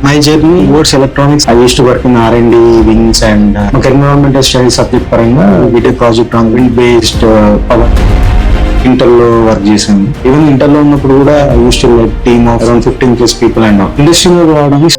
My journey towards electronics, I used to work in R&D wings and environmental studies subject paranga we did project on wind based power. ఇంటర్లో work చేశాను. Even ఇంటర్లో ఉన్నప్పుడు కూడా I use to like team of around 15+ people and ఇండస్ట్రీలో రావడానికి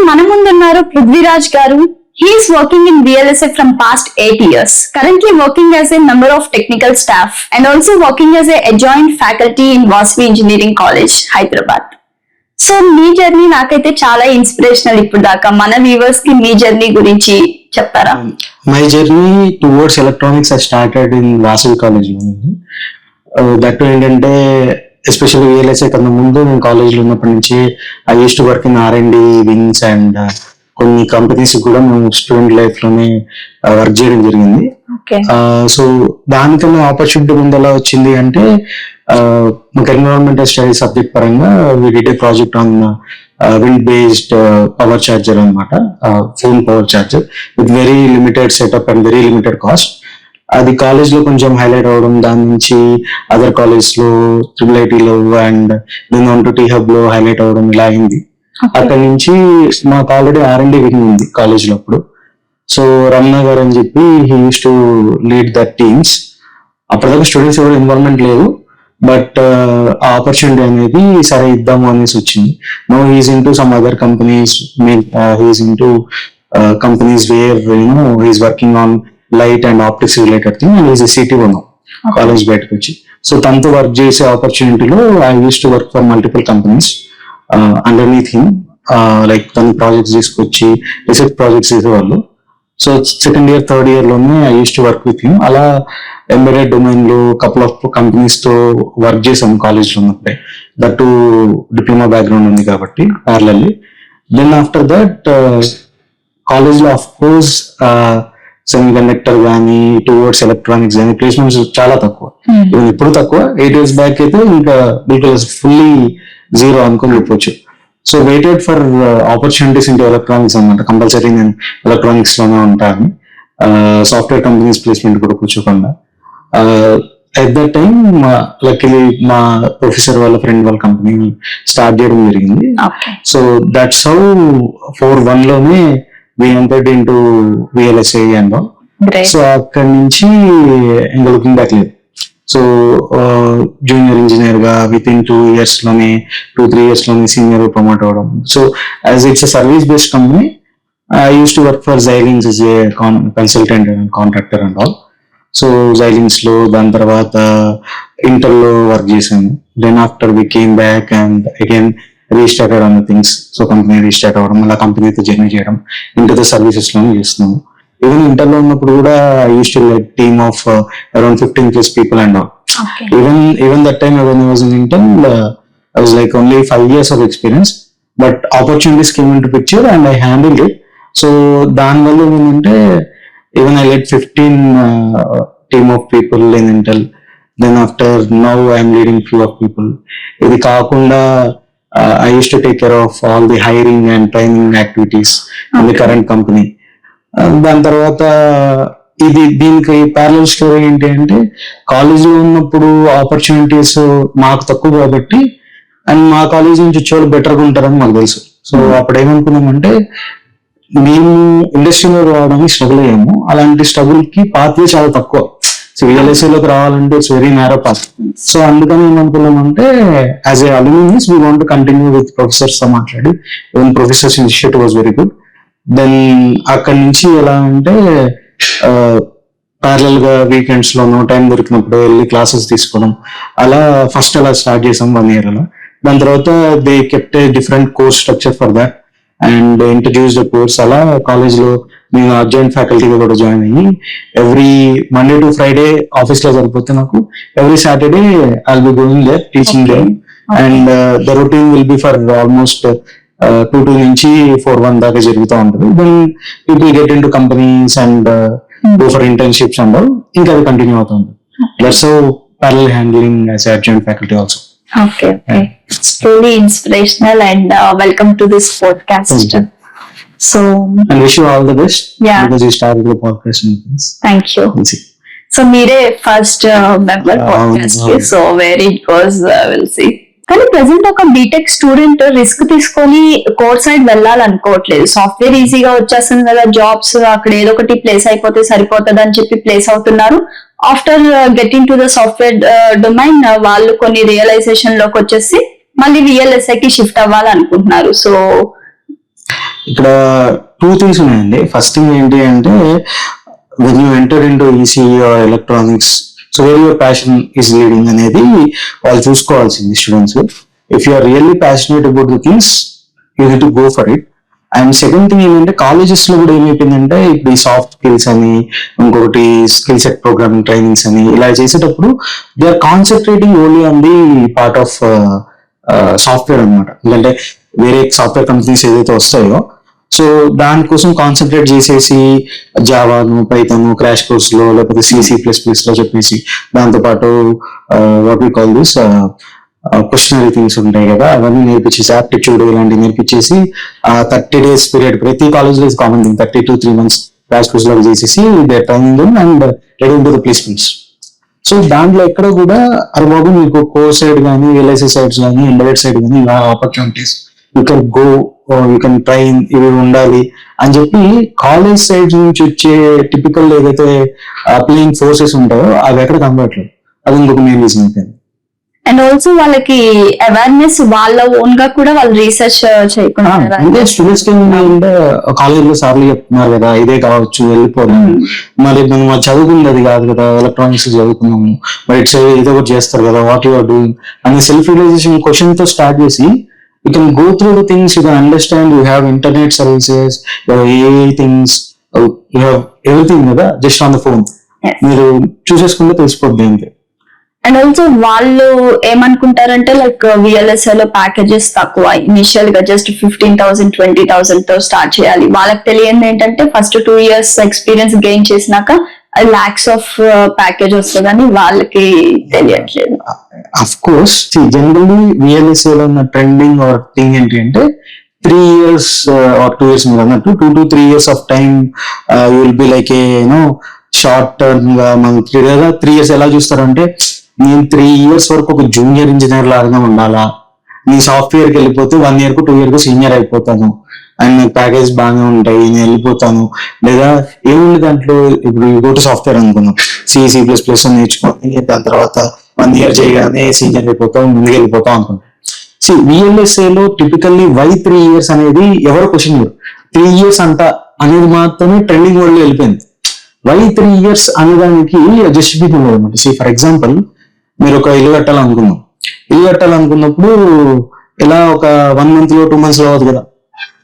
మన ముందున్నారు పృథ్వీరాజ్ గారు. He is working in VLSI from past 8 years. Currently working as a member of technical staff and also working as a adjoint faculty in Vasavi Engineering College, Hyderabad. So మీ journey నాకైతే చాలా inspirational. ఇప్పుడు దాకా మన viewers కి మీ journey గురించి చెప్తారా? My journey towards electronics I started in Vasavi college. That ఏంటంటే ఎస్పెషల్లీ VLSI కన్నా ముందు నేను కాలేజ్లో ఉన్నప్పటి నుంచి I use to work in R&D wings and కొన్ని కంపెనీస్ కూడా మేము స్టూడెంట్ లైఫ్ లోనే వర్క్ చేయడం జరిగింది. సో దానికన్నా ఆపర్చునిటీ ముందు ఎలా వచ్చింది అంటే మాకు ఎన్విరాన్మెంటల్ స్టడీస్ సబ్జెక్ట్ పరంగా we did a project on wind based power charger అనమాట, phone power charger with very limited setup and very limited cost. అది కాలేజ్ లో కొంచెం హైలైట్ అవడం, దాని నుంచి అదర్ కాలేజ్ లో IIIT లో అండ్ దెన్ టీ హబ్ లో హైలైట్ అవడం ఇలా అయింది. అక్కడ నుంచి మాకు ఆల్రెడీ R&D వింగ్ ఉంది కాలేజ్ లో అప్పుడు. సో రమణ గారు అని చెప్పి he used to lead that teams. అప్పటిదాకా స్టూడెంట్స్ ఎవరు ఇన్వాల్వ్మెంట్ లేదు, బట్ ఆ ఆపర్చునిటీ అనేది సరే ఇద్దాము అనేసి వచ్చింది. No he's in to some other companies, he's in to companies where he's working on light and optics related thing and is CTO ఉన్నాం కాలేజ్ బయటకు వచ్చి. సో తనతో వర్క్ చేసే ఆపర్చునిటీలో I use to work for multiple companies underneath him. Like తన projects తీసుకొచ్చి research projects చేసేవాళ్ళు. So second year third year లోనే I use to work with him. అలా ఎంబెడెడ్ డొమైన్ లో కపుల్ ఆఫ్ కంపెనీస్ తో వర్క్ చేసాం కాలేజ్ లో ఉన్నప్పుడే. దట్ డిప్లొమా బ్యాక్గ్రౌండ్ ఉంది కాబట్టి parallelly. Then after that college లో ఆఫ్ కోర్స్ సెమీ కండక్టర్ కానీ టువర్డ్స్ ఎలక్ట్రానిక్స్ కానీ ప్లేస్మెంట్స్ చాలా తక్కువ. ఇప్పుడు తక్కువ, 8 years బ్యాక్ అయితే ఇంకా బిల్కుల్ ఫుల్లీ జీరో అనుకుని చెప్పొచ్చు. So waited for opportunities into electronics అనమాట. కంపల్సరీ నేను ఎలక్ట్రానిక్స్ లోనే ఉంటాను. సాఫ్ట్వేర్ కంపెనీస్ ప్లేస్మెంట్ కూడా కూర్చోకుండా. అట్ దట్ టైం లక్కీలీ మా ప్రొఫెసర్ వాళ్ళ ఫ్రెండ్ వాళ్ళ కంపెనీ స్టార్ట్ చేయడం జరిగింది. సో దట్స్ హౌ 4-1 లోనే we entered into VLSI and all. So అక్కడి నుంచి ఇంకా లుకింగ్ బ్యాక్ లేదు. సో జూనియర్ ఇంజనీర్ గా విత్ ఇన్ 2 years లోనే 2-3 years లోనే సీనియర్ ప్రమోట్ అవడం. So as it's service based company I use to work for Xilinx as a consultant and contractor and all. So Xilinx లో దాని తర్వాత Intel లో work చేశాను. Then after we came back and again restarted on the things. So company restart అవ్వడం, అలా కంపెనీతో journey చేయడం, inter services లోనే చేస్తున్నాము. ఈవెన్ ఇంటర్ లో ఉన్నప్పుడు కూడా I use to like team of around 15+ people and all. Even that time when I was in intern, I was like only 5 years of experience, but opportunities came into picture and I handled it. So దాని వల్ల ఏంటంటే even I led 15 team of people in Intel. Then after now I am leading few of people. ఇది కాకుండా I used to take care of all the hiring and training activities in the current company. దాని తర్వాత దీనికి parallel story ఏంటి అంటే కాలేజీలో ఉన్నప్పుడు opportunities మాకు తక్కువ కాబట్టి అండ్ మా కాలేజ్ నుంచి వచ్చే వాళ్ళు బెటర్గా ఉంటారని మాకు తెలుసు. సో అప్పుడు ఏమనుకున్నామంటే మేము ఇండస్ట్రీలో రావడానికి స్ట్రగుల్ అయ్యాము. అలాంటి స్ట్రగుల్ కి పాత్వే చాలా తక్కువ. సో VLSIలోకి రావాలంటే it's very narrow path. So అందుకని ఏమనుకున్నామంటే as a alumnus we want to continue with professors తో మాట్లాడి, even professors initiative was very good. Then అక్కడి నుంచి ఎలా అంటే ప్యారలల్ గా వీకెండ్స్ లోనో టైం దొరికినప్పుడు వెళ్ళి క్లాసెస్ తీసుకోవడం, అలా ఫస్ట్ అలా స్టార్ట్ చేసాం 1 year అలా. దాని తర్వాత they kept a different course structure for that and introduce the course. అలా కాలేజ్ లో నేను అడ్జాయింట్ ఫ్యాకల్టీగా కూడా జాయిన్ అయ్యి every Monday to Friday office లో సరిపోతే నాకు every Saturday I'll be going there teaching them and the routine will be for almost 2 నుంచి 4-1 దాకా జరుగుతూ ఉంటుంది. Then people get in to companies and go for internships and all. ఇంకా అది continue అవుతూ ఉంటుంది. That's how parallel handling as adjunct faculty also. Okay. It's truly inspirational and welcome to this podcast. Thank you. So, And wish you all the best. Yeah. Because you started the podcast and things. thank you. We'll see. So, మీరే first member podcast కి, so where it goes will see. కానీ present ఒక BTech student risk తీసుకొని core side వెళ్ళాలనుకోవట్లేదు. Software ఈజీగా వచ్చేస్తుంది కదా, jobs అక్కడ ఏదో ఒకటి ప్లేస్ అయిపోతే సరిపోతుంది అని చెప్పి ప్లేస్ అవుతున్నారు. After getting to the software domain వాళ్ళు కొన్ని రియలైజేషన్ లోకి వచ్చేసి మళ్ళీ VLSI కి షిఫ్ట్ అవ్వాలనుకుంటున్నారు. సో ఇక్కడ 2 things ఉన్నాయండి. ఫస్ట్ థింగ్ ఏంటి అంటే when you enter into ECE or electronics, so where your passion is leading అనేది వాళ్ళు చూసుకోవాల్సింది students. If you are really passionate about the things you need to go for it. And second thing ఏంటంటే colleges లో కూడా ఏమైపోయిందంటే ఇప్పుడు ఈ soft skills అని, ఇంకొకటి స్కిల్ సెట్ ప్రోగ్రామింగ్ ట్రైనింగ్స్ అని ఇలా చేసేటప్పుడు they are concentrating only on the part of software అనమాట. ఎందుకంటే వేరే సాఫ్ట్వేర్ కంపెనీస్ ఏదైతే వస్తాయో సో దానికోసం కాన్సన్ట్రేట్ చేసేసి జావాను, పైథాను క్రాష్ కోర్స్ లో లేకపోతే C++ లో చెప్పేసి దాంతోపాటు what we call this questionnaire things ఉంటాయి కదా, అవన్నీ నేర్పించేసి ఆప్టిట్యూడ్ ఇలాంటివి నేర్పించేసి 30 days పీరియడ్ ప్రతి కాలేజ్ లో common thing 30 to 3 months crash course లో చేసేసి they training and ready to the placements. So దాంట్లో ఎక్కడ కూడా అరే బాబు మీకు కోర్ సైడ్ కానీ VLSI సైడ్స్ కానీ ఎంబెడెడ్ సైడ్ కానీ ఇలా opportunities you can go, you can train, ఇవి ఉండాలి అని చెప్పి కాలేజ్ సైడ్ నుంచి వచ్చే టిపికల్ ఏదైతే అప్లయింగ్ ఫోర్సెస్ ఉంటాయో అవి ఎక్కడ కనబడట్లేదు. అది ఇంకొక మెయిన్ రీజన్ అయిపోయింది. అండ్ ఆల్సో వాళ్ళకి అవేర్నెస్ వాళ్ళ ఓన్ గా కూడా వాళ్ళు రీసెర్చ్ చేయకుండా అంటే స్టూడెంట్స్ కి ఏంటంటే కాలేజ్ లో సార్లు చెప్తున్నారు కదా ఇదే కావచ్చు వెళ్ళిపోదాము, మరి మనం అది చదువుకుంది అది కాదు కదా, ఎలక్ట్రానిక్స్ చదువుకున్నాము, మరి ఇట్స్ ఏదో ఒకటి చేస్తారు కదా, వాట్ యు ఆర్ డూయింగ్ అని సెల్ఫ్ రియలైజేషన్ క్వశ్చన్ తో స్టార్ట్ చేసి you can go through the things, you can understand, you have internet services, you have AI things, you have everything కదా just on the phone. మీరు చూసేసుకుంటే తెలిసిపోద్ది అంతే. And also వాళ్ళు ఏమనుకుంటారంటే like VLSI లో packages తక్కువ, ఇనిషియల్ గా జస్ట్ 15,000 20,000 తో స్టార్ట్ చేయాలి. వాళ్ళకి తెలియదు ఏంటంటే ఫస్ట్ 2 years ఎక్స్పీరియన్స్ గెయిన్ చేసినాక లాక్స్ ఆఫ్ ప్యాకేజ్ వస్తుందని వాళ్ళకి తెలియట్లేదు. అఫ్ కోర్స్ జనరల్లీ VLSI లో ఉన్న ట్రెండింగ్ ఆర్ థింగ్ ఏంటి అంటే 3 years or 2 years మీరు అన్నట్టు 2 to 3 years of time you will be like a short term గా మనం 3 years ఎలా చూస్తారంటే నేను 3 years వరకు ఒక జూనియర్ ఇంజనీర్ లాగా ఉండాలా, నీ సాఫ్ట్వేర్కి వెళ్ళిపోతే 1 year కు 2 year కు సీనియర్ అయిపోతాను అండ్ నాకు ప్యాకేజ్ బాగానే ఉంటాయి నేను వెళ్ళిపోతాను. లేదా ఏముంది దాంట్లో ఇప్పుడు గో టు సాఫ్ట్వేర్ అనుకున్నాం, C++ నేర్చుకొని దాని తర్వాత 1 year చేయగానే సీనియర్ అయిపోతాం, ముందుకు వెళ్ళిపోతాం అనుకుంటాం. VLSI లో టిపికల్లీ వై 3 years అనేది ఎవరు క్వశ్చన్ చేయరు. 3 years అంట అనేది మాత్రమే ట్రెండింగ్ వరల్డ్ లో వెళ్ళిపోయింది. వై 3 years అనేదానికి జస్టిఫికేషన్ అనమాట. ఫర్ ఎగ్జాంపుల్ మీరు ఒక ఇల్లు కట్టాలనుకున్నాం, ఇల్లు కట్టాలనుకున్నప్పుడు ఇలా ఒక 1 month లో 2 months లో అవ్వదు కదా.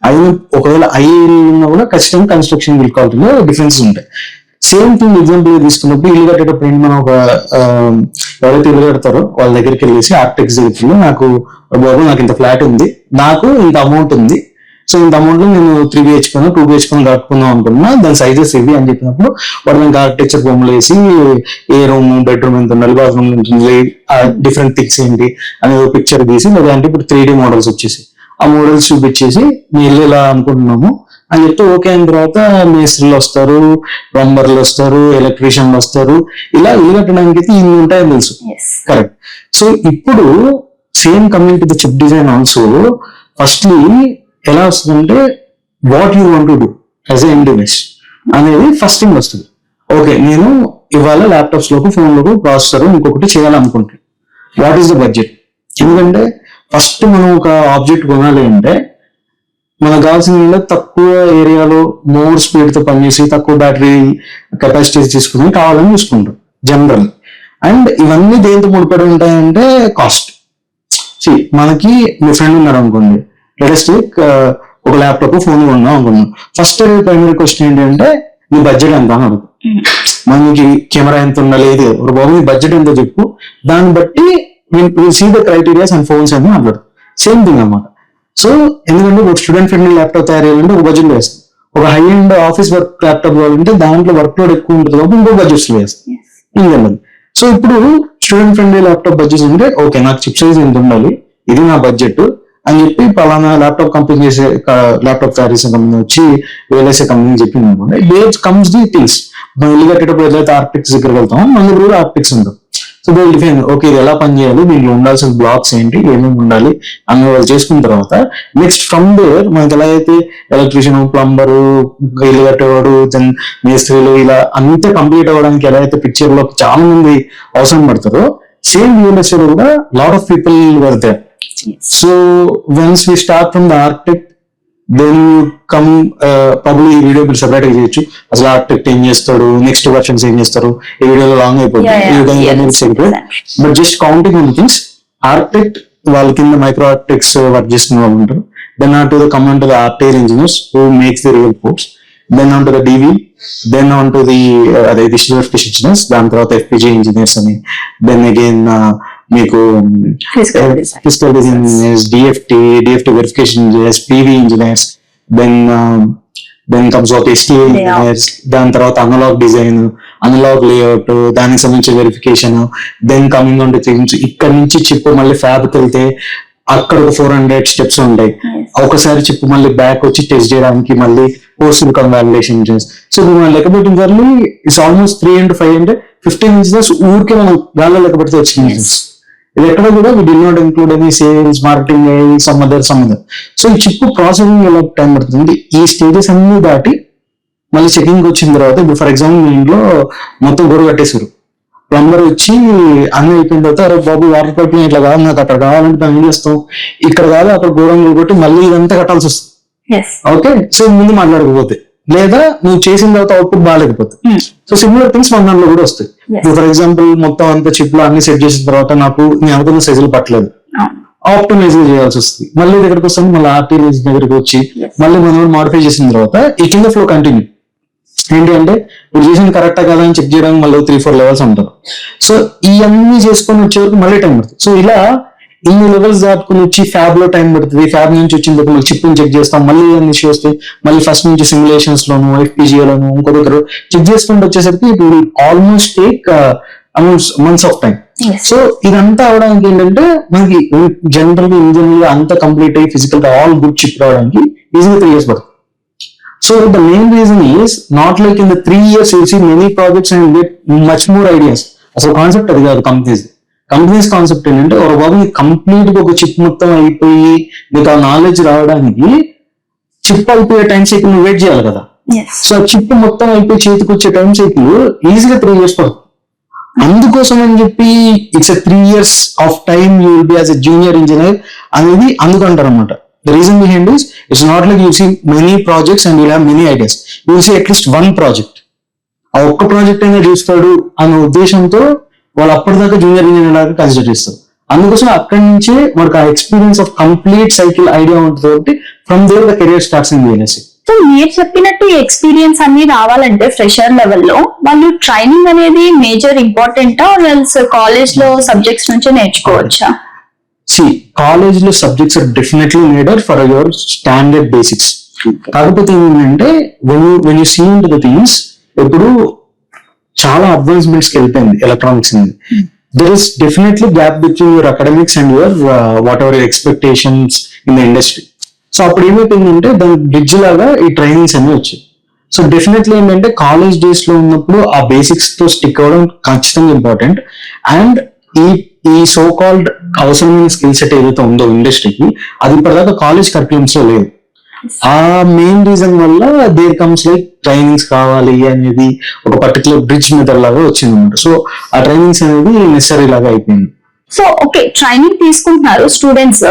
అది ఒకవేళ అయ్యే ఇల్లు ఉన్నా కూడా ఖచ్చితంగా కన్స్ట్రక్షన్ బిల్ క్వాలిటీలో డిఫరెన్సెస్ ఉంటాయి. సేమ్ థింగ్ ఎగ్జాంపుల్ తీసుకున్నప్పుడు ఇల్లు కట్టేటప్పుడు ఏంటి, మనం ఒక ఎవరైతే ఇల్లు కడతారో వాళ్ళ దగ్గరికి వెళ్ళేసి ఆర్కిటెక్ట్స్ దగ్గర నాకు బాబు నాకు ఇంత ఫ్లాట్ ఉంది, నాకు ఇంత అమౌంట్ ఉంది, సో ఇంత అమౌంట్ లో నేను 3 BHK 2 BHK కట్టుకుందాం అనుకున్నా, దాని సైజెస్ ఇవి అని చెప్పినప్పుడు వాడు మనకి ఆర్కిటెక్చర్ బొమ్మలు వేసి ఏ రూమ్ బెడ్రూమ్ ఎంత ఉండాలి, బాత్రూమ్ ఎంత ఉంది, డిఫరెంట్ థింగ్స్ ఏంటి అనేది పిక్చర్ తీసి లేదంటే ఇప్పుడు 3D మోడల్స్ వచ్చేసి ఆ మోడల్స్ చూపించేసి మీ ఇల్లు ఇలా అనుకుంటున్నాము అని చెప్తే ఓకే అయిన తర్వాత మేస్త్రీలు వస్తారు, ప్లంబర్లు వస్తారు, ఎలక్ట్రీషియన్లు వస్తారు, ఇలా ఇల్లు కట్టడానికి అయితే ఇన్ని ఉంటాయని తెలుసు. కరెక్ట్. సో ఇప్పుడు same coming to the chip design also firstly ఎలా వస్తుందంటే what you want to do as a individual అనేది ఫస్ట్ థింగ్ వస్తుంది. ఓకే, నేను ఇవాళ ల్యాప్టాప్స్ లోకి, ఫోన్ లోకి ప్రాసెసర్ ఇంకొకటి చేయాలనుకుంటున్నాను. What is the budget? ఎందుకంటే ఫస్ట్ మనం ఒక ఆబ్జెక్ట్ కొనాలి అంటే మనకు కావాల్సిన తక్కువ ఏరియాలో మోర్ స్పీడ్ తో పనిచేసి తక్కువ బ్యాటరీ కెపాసిటీస్ తీసుకుని కావాలని చూసుకుంటాం జనరల్. అండ్ ఇవన్నీ దేంతో ముడిపడి ఉంటాయంటే కాస్ట్. మనకి మీ ఫ్రెండ్ ఉన్నారు అనుకోండి, లెటెస్ట్ ఒక ల్యాప్టాప్, ఫోన్ కొన్నాం అనుకున్నాం. ఫస్ట్ ప్రైమరీ క్వశ్చన్ ఏంటంటే నీ బడ్జెట్ ఎంత అని అడుగు. మనకి కెమెరా ఎంత ఉండలేదు, ఒక బాబు నీ బడ్జెట్ ఎంతో చెప్పు, దాన్ని బట్టి see the criterias and phones అని మాట్లాడు. సేమ్ థింగ్ అన్నమాట. సో ఎందుకంటే ఒక స్టూడెంట్ ఫ్రెండ్లీ ల్యాప్టాప్ తయారు చేయాలంటే ఒక బడ్జెట్ వేస్తాం. ఒక high and office work laptop కావాలంటే దాంట్లో వర్క్ లోడ్ ఎక్కువ ఉంటుంది కాబట్టి ఇంకో బడ్జెట్స్ వేస్తాం. ఇది. సో ఇప్పుడు స్టూడెంట్ ఫ్రెండ్లీ ల్యాప్టాప్ బడ్జెట్ అంటే ఓకే, నాకు చిప్ సైజ్ ఎంత ఉండాలి, ఇది నా బడ్జెట్ అని చెప్పి పలానా ల్యాప్టాప్ కంపెనీ చేసే ల్యాప్టాప్ తయారు చేసే కంపెనీ వచ్చి వేలేసే కంపెనీ చెప్పింది అనుకోండి. Base comes the things. మనం ఇల్లు కట్టేటప్పుడు ఏదైతే ఆర్కిటెక్ట్స్ దగ్గరికి వెళ్తామో మన దగ్గర కూడా ఆర్కిటెక్ట్స్ ఉంటాం. సో దే డిఫైన్ ఓకే ఇది ఎలా పనిచేయాలి, దీంట్లో ఉండాల్సిన బ్లాక్స్ ఏంటి, ఏమేమి ఉండాలి అన్న వాళ్ళు చేసుకున్న తర్వాత నెక్స్ట్ ఫ్రమ్ దేర్ మనకి ఎలా అయితే ఎలక్ట్రీషియన్, ప్లంబరు, ఇల్లు కట్టేవాడు, దెన్ మేస్త్రీలు ఇలా అంతా కంప్లీట్ అవ్వడానికి ఎలా అయితే పిక్చర్ లో చాలా మంది అవసరం పడతారో సేమ్ యూఎస్ఏ లో కూడా lot of people were there. So once we start from the architect then you come probably ఈ వీడియో మీరు సెపరేట్ గా చేయొచ్చు. అసలు ఆర్కిటెక్ట్ ఏం చేస్తాడు, నెక్స్ట్ వర్షన్స్ ఏం చేస్తారు, ఈ వీడియోలో లాంగ్ అయిపోతుంది. But just counting on things. Architect వాళ్ళ కింద మైక్రో ఆర్కిటెక్ట్స్ వర్క్ చేస్తున్న వాళ్ళు ఉంటారు. Then on to the come on to the article engineers who makes the real codes. Then on to the DV, then on to the అదే digital engineers, దాని తర్వాత FPGA engineers అని, then again మీకు physical design engineers, DFT verification engineers, PV engineers, then comes out ST engineers, దాని తర్వాత analog design, analogue layout, దానికి సంబంధించిన verification, then coming on to things. ఇక్కడ నుంచి చిప్ మళ్ళీ ఫ్యాబ్కి వెళ్తే అక్కడ ఒక 400 స్టెప్స్ ఉంటాయి. ఒకసారి చిప్ మళ్ళీ బ్యాక్ వచ్చి టెస్ట్ చేయడానికి మళ్ళీ post silicon validation engineers. So మనం లెక్క పెట్టిన ఇట్స్ ఆల్మోస్ట్ 3 into 5 అంటే 15 ఇంజనీర్స్ ఊరికే మనం గాల్లో లెక్క పెడితే వచ్చిన ఇంజనీర్స్. ఇది ఎక్కడ కూడా we did not include any sales, marketing, some other. So ఈ చిప్ ప్రాసెసింగ్ ఎలా టైం పడుతుంది, ఈ స్టేజెస్ అన్ని దాటి మళ్ళీ చెకింగ్ వచ్చిన తర్వాత ఇప్పుడు ఫర్ ఎగ్జాంపుల్ మీ ఇంట్లో మొత్తం గోరు కట్టేశారు, ప్లంబర్ వచ్చి అన్ని అయిపోయిన తర్వాత అరే బాబు వాటర్ పైప్ ఇట్లా కాదు, నాకు అక్కడ కావాలంటే మనం ఏం చేస్తాం, ఇక్కడ కాదు అక్కడ గోరం కొట్టి మళ్ళీ ఇదంతా కట్టాల్సి వస్తుంది. ఓకే, సో ముందు మాట్లాడకపోతే లేదా నువ్వు చేసిన తర్వాత అవుట్పుట్ బాగాలేకపోతే. సో సిమిలర్ థింగ్స్ మన దాంట్లో కూడా వస్తాయి. ఫర్ ఎగ్జాంపుల్ మొత్తం అంతా చిప్ లో అన్ని సెట్ చేసిన తర్వాత నాకు నేను అనుకున్న సైజులు పట్టలేదు, ఆప్టిమైజ్ చేయాల్సి వస్తుంది. మళ్ళీ దగ్గరకు వస్తాను, మళ్ళీ ఆర్టీఎస్ దగ్గరికి వచ్చి మళ్ళీ మనం మాడిఫై చేసిన తర్వాత ఈ కింద ఫ్లో కంటిన్యూ ఏంటి అంటే ఇప్పుడు చేసిన కరెక్టా కదా అని చెక్ చేయడానికి మళ్ళీ 3-4 లెవెల్స్ ఉంటారు. సో ఇవన్నీ చేసుకొని వచ్చే వరకు మళ్ళీ టైం పడుతుంది. సో ఇలా ఇన్ని లెవెల్స్ దాటుకుని వచ్చి ఫ్యాబ్ లో టైం పడుతుంది. ఫ్యాబ్ నుంచి వచ్చిన తర్వాత మళ్ళీ చిప్ చెక్ చేస్తాం, మళ్ళీ అన్ని ఇష్యూ వస్తాయి, మళ్ళీ ఫస్ట్ నుంచి సిమ్యులేషన్స్ లోను, ఎఫ్పిజిఏలోను, ఇంకో దగ్గర చెక్ చేసుకుంటూ వచ్చేసరికి it will almost take months of time. So ఇదంతా అవడానికి ఏంటంటే మనకి జనరల్ ఇంజనీర్ అంతా కంప్లీట్ అయ్యి ఫిజికల్ గా ఆల్ గుడ్ చిప్ రావడానికి ఈజీగా 3 years పడుతుంది. So the main reason is not like in the 3 years you'll see many projects and get much more ideas. అసలు కాన్సెప్ట్ అది కాదు కంపెనీస్ కాన్సెప్ట్ ఏంటంటే ఒక బాబు కంప్లీట్ గా ఒక చిప్ మొత్తం అయిపోయి మీకు ఆ నాలెడ్జ్ రావడానికి చిప్ అయిపోయే టైం సైకిల్ నువ్వు వెయిట్ చేయాలి కదా. సో చిప్ మొత్తం అయిపోయి చేతికి వచ్చే టైం సైకిల్ ఈజీగా 3 years పడుతుంది. అందుకోసం అని చెప్పి it's 3 years of time you will be as a junior engineer అనేది అందుకంటారు అనమాట. The reason behind is it's not like you see many projects and you'll have many ideas. You will see at least one project. ఆ ఒక్క project అయినా చూస్తాడు అనే ఉద్దేశంతో వాళ్ళు అప్పటిదాకా జూనియర్ ఇంజనీర్ లాగా కన్సిడర్ చేస్తారు. అందుకోసం అక్కడి నుంచే మనకు ఆ experience of complete cycle idea ఉంటుంది కాబట్టి from there the career starts in VLSI. So మీరు చెప్పినట్టు ఈ ఎక్స్పీరియన్స్ అన్ని రావాలంటే ఫ్రెషర్ లెవెల్లో వాళ్ళు ట్రైనింగ్ అనేది మేజర్ ఇంపార్టెంటా కాలేజ్ లో సబ్జెక్ట్స్ నుంచే నేర్చుకోవచ్చా? See, college లో subjects are definitely needed for your standard basics. కాకపోతే ఏంటంటే when you see into the things ఇప్పుడు చాలా అడ్వాన్స్మెంట్స్ కి వెళ్ళిపోయింది ఎలక్ట్రానిక్స్ అనేది. There is definitely gap between your academics and your whatever your expectations in the industry. So అప్పుడు ఏమైపోయిందంటే దాని బ్రిడ్జ్ లాగా ఈ ట్రైనింగ్స్ అనేవి వచ్చాయి. సో డెఫినెట్లీ ఏంటంటే కాలేజ్ డేస్ లో ఉన్నప్పుడు ఆ బేసిక్స్ తో స్టిక్ అవ్వడం ఖచ్చితంగా ఇంపార్టెంట్. అండ్ ఈ సో కాల్డ్ అవసరమైన స్కిల్ సెట్ ఏదైతే ఉందో ఇండస్ట్రీకి అది ఇప్పటిదాకా కాలేజ్ కరిక్యులమ్స్ లో లేదు. ఆ మెయిన్ రీజన్ వల్ల దేర్ కమ్స్ లైక్ ట్రైనింగ్స్ కావాలి అనేది ఒక పర్టికులర్ బ్రిడ్జ్ మెథడ్ లాగా వచ్చింది అనమాట. సో ఆ ట్రైనింగ్స్ అనేది నెసరీ లాగా అయిపోయింది. సో ఓకే, ట్రైనింగ్ తీసుకుంటున్నారు స్టూడెంట్స్,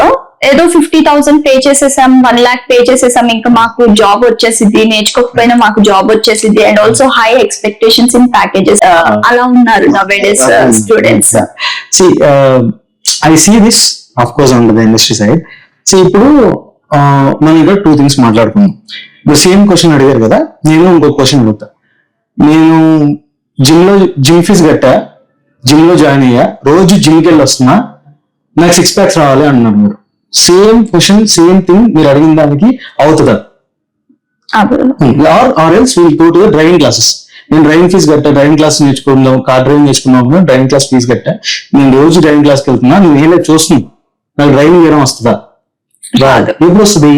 ఏదో 50,000 పే చేసేసాం, 1 lakh పే చేసేసాం, ఇంకా మాకు జాబ్ వచ్చేసిద్ది, నేర్చుకోకపోయినా మాకు జాబ్ వచ్చేసిద్ది, and also high expectations in packages, అలా ఉన్నారు nowadays students. I see this of course on the industry side. So ఇప్పుడు మనం ఇక్కడ 2 things మాట్లాడుకున్నాం. ఇప్పుడు సేమ్ క్వశ్చన్ అడిగారు కదా, నేను ఇంకొక క్వశ్చన్ అడుగుతా. నేను జిమ్ ఫీజు కట్టా, జిమ్ లో జాయిన్ అయ్యా, రోజు జిమ్కి వెళ్ళి వస్తున్నా, నాకు 6 packs రావాలి అంటున్నారు మీరు. సేమ్ క్వశ్చన్ సేమ్ థింగ్ మీరు అడిగిన దానికి అవుతుందా? Or else will go to the driving classes. నేను డ్రైవింగ్ ఫీజు కట్టా, డ్రైవింగ్ క్లాస్ నేర్చుకుందాం, కార్ డ్రైవింగ్ నేర్చుకుందాం, డ్రైవింగ్ క్లాస్ ఫీజు కట్టా, నేను రోజు డ్రైవింగ్ క్లాస్కి వెళ్తున్నా, నేను ఏదో చూస్తున్నాను, నాకు డ్రైవింగ్ చేయడం వస్తుందా? రాదు. ఎప్పుడు వస్తుంది?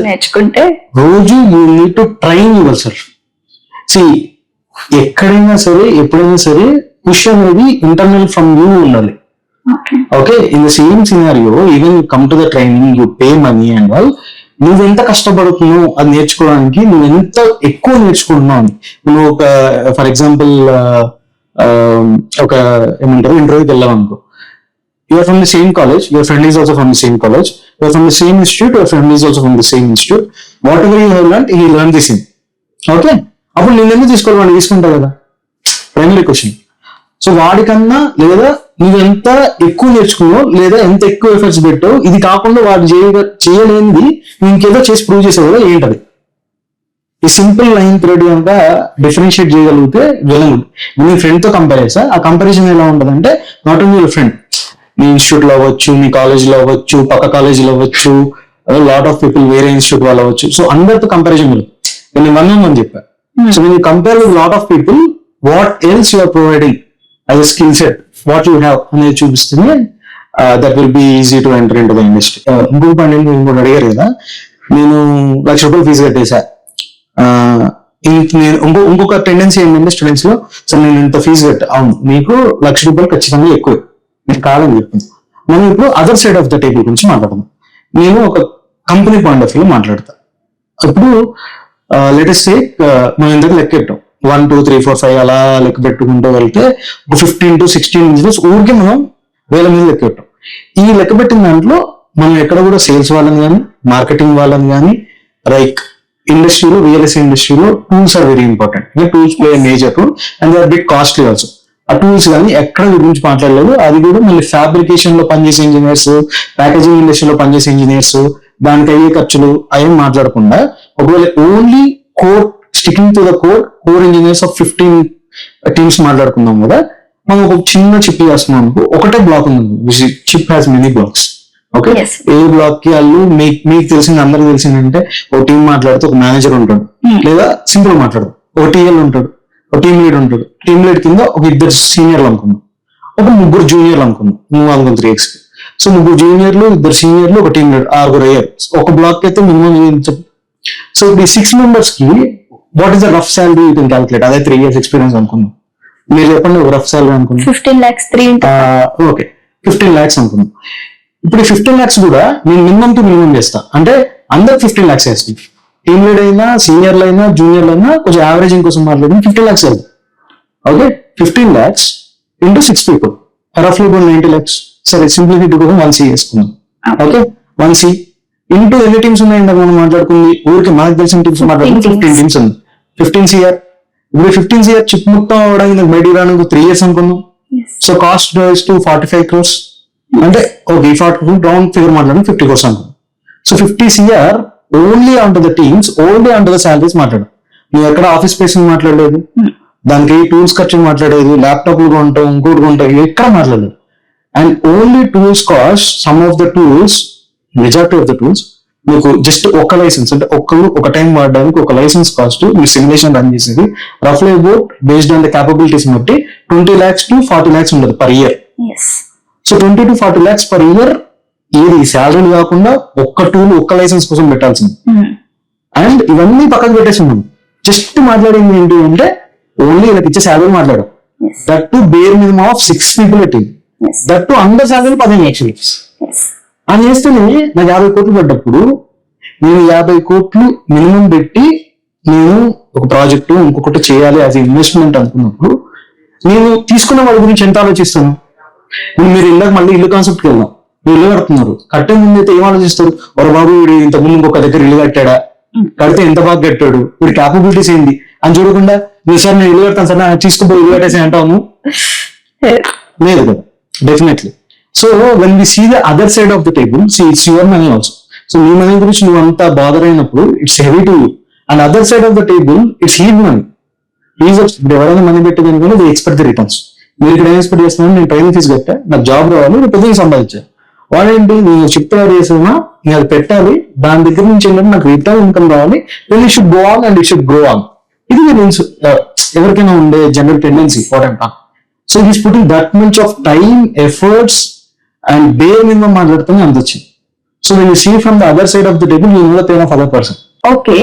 నేర్చుకుంటే. రోజు you need to train yourself. See ఎక్కడైనా సరే ఎప్పుడైనా సరే పుష్ అనేది ఇంటర్నల్ ఫ్రమ్ యూ ఉండాలి. Okay, in the same scenario even you come to the training, you pay money and all, నువ్వెంత కష్టపడుతున్నావు అది నేర్చుకోవడానికి, నువ్వు ఎంత ఎక్కువ నేర్చుకుంటున్నావు. నువ్వు ఒక ఫర్ ఎగ్జాంపుల్ ఒక ఏమంటారు ఇంటర్వ్యూకి వెళ్ళావు అనుకో, you are from the same college, your friend is also from the same college, you are from the same institute, your friend is also from the same institute, whatever you have learned, he learned the same. Okay, అప్పుడు నేను ఎందుకు తీసుకోవాలి, వాడిని తీసుకుంటావు కదా, primary question. So వాడికన్నా లేదా నువ్వు ఎంత ఎక్కువ నేర్చుకున్నావు లేదా ఎంత ఎక్కువ ఎఫర్ట్స్ పెట్టావు, ఇది కాకుండా వాడు చేయలేనిది నువ్వు ఇంకేదో చేసి ప్రూవ్ చేసావు కదా, ఏంటది? ఈ సింపుల్ లైన్ థ్రెడ్ కనుక డిఫరెన్షియేట్ చేయగలిగితే వెల్ గుడ్. నీ ఫ్రెండ్ తో కంపేర్ చేస్తా, ఆ కంపారిజన్ ఎలా ఉంటుంది అంటే, not only your friend, me institute లో అవ్వచ్చు, మీ కాలేజ్ లో అవ్వచ్చు, పక్క కాలేజీలో అవ్వచ్చు, లాట్ ఆఫ్ పీపుల్ వేరే ఇన్స్టిట్యూట్ వాళ్ళు అవ్వచ్చు. సో అందరితో కంపారిజన్ లేదు. నేను 1 చెప్పా. So when you compare with lot of people, what else you are providing as a skill set, what you have అనేది చూపిస్తుంది, that will be easy to enter into the industry. ఇంకొక పని ఇంకోటి అడిగారు కదా, నేను ₹1,00,000 ఫీజు కట్టేసా. నేను ఇంకొక టెండెన్సీ ఏంటంటే స్టూడెంట్స్ లో, సో నేను ఇంత ఫీజు కట్టా, అవును మీకు ₹1,00,000 ఖచ్చితంగా ఎక్కువ, నేను కాదని చెప్పింది. మనం ఇప్పుడు other side of the table గురించి మాట్లాడదాం. నేను ఒక కంపెనీ పాయింట్ ఆఫ్ వ్యూ మాట్లాడతా. ఇప్పుడు లేటెస్ట్ మనం ఇంతకు లెక్క పెట్టాం, 1 2 3 4 5 అలా లెక్క పెట్టుకుంటూ వెళ్తే ఒక 15 to 16 ఇంజనీర్స్ ఊరికే మనం వేల మీద లెక్క పెట్టాం. ఈ లెక్క పెట్టిన దాంట్లో మనం ఎక్కడ కూడా సేల్స్ వాళ్ళని కానీ మార్కెటింగ్ వాళ్ళని కానీ లైక్ ఇండస్ట్రీలో రియల్ ఎస్టేట్ ఇండస్ట్రీలో tools are very important. Tools play major role and they are bit costly also. ఆ టూల్స్ కానీ ఎక్కడ గురించి మాట్లాడలేదు. అది కూడా మళ్ళీ ఫ్యాబ్రికేషన్ లో పనిచేసే ఇంజనీర్స్, ప్యాకేజింగ్ ఇండస్ట్రీలో పనిచేసే ఇంజనీర్స్, దానికి అయ్యే ఖర్చులు అవేం మాట్లాడకుండా ఒకవేళ only core sticking to the core engineers of 15 teams మాట్లాడుకుందాం కదా, మనం ఒక చిన్న చిప్ చేస్తున్నాం అనుకో, ఒకటే బ్లాక్ ఉంది, chip has many blocks. Okay, ఏ బ్లాక్ కి వాళ్ళు మీకు తెలిసింది అందరికి తెలిసిందంటే ఒక టీం మాట్లాడితే ఒక మేనేజర్ ఉంటాడు, లేదా సింపుల్ మాట్లాడదు ఒక టీఎల్ ఉంటాడు, ఒక టీమ్ లీడ్ ఉంటాడు. టీమ్ లీడ్ కింద ఒక 2 సీనియర్లు అనుకున్నాం, ఒక 3 జూనియర్లు అనుకున్నాం, నువ్వు అనుకున్న 3x. సో 3 జూనియర్లు, 2 సీనియర్లు, ఒక టీమ్ లీడ్, 6 అయ్యారు. ఒక బ్లాక్ అయితే మినిమం. సో ఈ 6 members కి what is the rough salary you can calculate? అదే 3 years ఎక్స్పీరియన్స్ అనుకున్నాం. మీరు చెప్పండి ఒక రఫ్ సాలరీ అనుకున్నాం. 15 lakhs 3 ఓకే, 15 lakhs అనుకున్నాం. ఇప్పుడు 15 lakhs కూడా నేను మినిమం టు మినిమం చేస్తా, అంటే అందరు 15 lakhs వేస్తాం. టీమ్ లీడ్ అయినా, సీనియర్లు అయినా, జూనియర్లు అయినా, కొంచెం యావరేజింగ్ కోసం మాట్లాడిన 15 lakhs వెళ్తాం. Okay, 15 lakhs into 6 people, రఫ్లీ 90 lakhs. సరే, సింప్లిసిటీ కోసం 1C వేసుకున్నాం. ఓకే, 1C ఇంటూ ఎన్ని టీమ్స్ ఉన్నాయండి మనం మాట్లాడుకుంది, ఊరికి మనకు తెలిసిన టీమ్స్ మాట్లాడుకుంది 15 టీమ్స్ ఉంది, 15 CR. ఇప్పుడు 15 CR చిప్ మొత్తం అవడానికి నాకు బయటికి రావడానికి 3 years అనుకున్నాం. సో కాస్ట్ టు 45 crores, అంటే ఓకే 40 రౌండ్ ఫిగర్ మాట్లాడడం 50 crores అనుకున్నాం. So 50 CR only on to the teams, only on to the salaries మాట్లాడు. నువ్వు ఎక్కడ ఆఫీస్ స్పేస్ మాట్లాడలేదు, దానికి టూల్స్ ఖర్చు మాట్లాడేది, ల్యాప్టాప్లు కొంటావు, ఇంకోటి కొంటావు, ఎక్కడ మాట్లాడలేదు. And only tools cost, some of the tools, majority of the tools మీకు జస్ట్ ఒక లైసెన్స్, అంటే ఒక టైం వాడడానికి ఒక లైసెన్స్ కాస్ట్ మీ సిమ్యులేషన్ రన్ చేసేది రఫ్లీ about based on the capabilities బట్టి 20 lakhs to 40 lakhs ఉండదు per year. So 20 to 40 lakhs per year ఏది శాలరీ కాకుండా ఒక్క టూల్ ఒక్క లైసెన్స్ కోసం పెట్టాల్సింది. అండ్ ఇవన్నీ పక్కకు పెట్టేసి ఉన్నాం. జస్ట్ మాట్లాడింది ఏంటి అంటే ఓన్లీ ఇలా ఇచ్చే శాలరీ మాట్లాడాం. That to bear minimum of 6 people team, that to another salary 15 lakhs. అని చేస్తేనే నాకు 50 కోట్లు పడ్డప్పుడు నేను 50 కోట్లు మినిమం పెట్టి నేను ఒక ప్రాజెక్టు ఇంకొకటి చేయాలి యాజ్ ఇన్వెస్ట్మెంట్ అనుకున్నప్పుడు నేను తీసుకున్న వాళ్ళ గురించి ఎంత ఆలోచిస్తాను? మీరు ఇందాక మళ్ళీ ఇల్లు కాన్సెప్ట్కి వెళ్దాం. మీరు ఇల్లు కడుతున్నారు, కట్టే ముందు అయితే ఏం ఆలోచిస్తారు? ఒక బాబు వీడు ఇంతకుముందు ఇంకొక దగ్గర ఇల్లు కట్టాడా, కడితే ఎంత బాగా కట్టాడు, వీడి క్యాపబిలిటీస్ ఏంటి అని చూడకుండా మీరు సార్ నేను ఇల్లు కడతాను సార్ తీసుకుపోయి ఇల్లు కట్టేసి అంటాము లేదు కదా, definitely. So when we see the other side of the table, see it's your money also. So నీ మనీ గురించి నువ్వు అంతా బాదర్ అయినప్పుడు it's heavy to you. And other side of the table it's heed money. ఇప్పుడు ఎవరైనా money పెట్టి కనుక the expect the returns. మీరు ఇక్కడ ఏం ఎక్స్పెక్ట్ చేస్తున్నాను, నేను ట్రైనింగ్ ఫీజు కట్టా, నాకు జాబ్ రావాలి, నేను పెద్దగా సంపాదించా. వాడేంటి నేను చెప్తారు చేసినా నేను అది పెట్టాలి, దాని దగ్గర నుంచి ఏంటంటే నాకు రిటర్న్ ఇన్కమ్ రావాలి, then it should go on and it should grow on. ఇది మీన్స్ ఎవరికైనా ఉండే general tendency far and so is putting that much of time, efforts and bare minimum మాట్లాడుతూనే అంత వచ్చింది. So when you see from the other side of the table you know the pain of other person. Okay,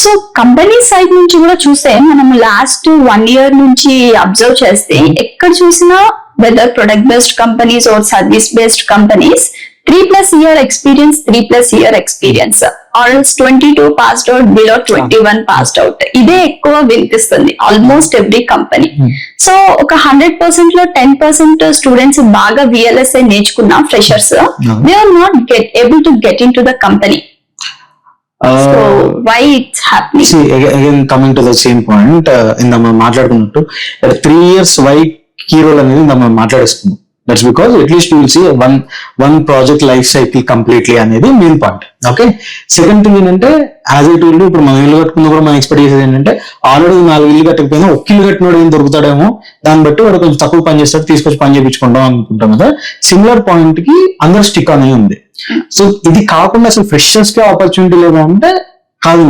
so company side నుంచి కూడా చూస్తే మనం last 1 year నుంచి observe చేస్తే ఎక్కడ చూసినా whether product based companies or service based companies 3+ year experience, 3+ year experience, or else 22 passed out, below 21 passed out. ఇదే ఎక్కువ వినిపిస్తుంది ఆల్మోస్ట్ ఎవ్రీ కంపెనీ. సో ఒక 100% లో 10% స్టూడెంట్స్ బాగా VLSI నేర్చుకున్న freshers they are not able to get in to the company. So why it's happening? See, again coming to the same point, ఇందా మనం మాట్లాడుకున్నట్టు 3 years why key role అనేది ఇందా మనం మాట్లాడేస్తున్నాం. That's because at least you will see one project life cycle completely అనేది main point. Okay, second thing ఏంటంటే as I told you, ఇప్పుడు మనం ఇల్లు కట్టుకున్నా కూడా మనం ఎక్స్పెక్ట్ చేసేది ఏంటంటే ఆల్రెడీ 4 ఇల్లు కట్టకపోయినా ఒక్క ఇల్లు కట్టినోడు ఏం దొరుకుతాడేమో, దాన్ని బట్టి వాడు కొంచెం తక్కువ పని చేస్తాడు, తీసుకొచ్చి పని చేయించుకుంటాం అనుకుంటాం కదా. సిమిలర్ పాయింట్ కి అందరు స్టిక్ అనేది ఉంది. సో ఇది కాకుండా అసలు ఫ్రెషర్స్ కి ఆపర్చునిటీ లేదా అంటే కాదు,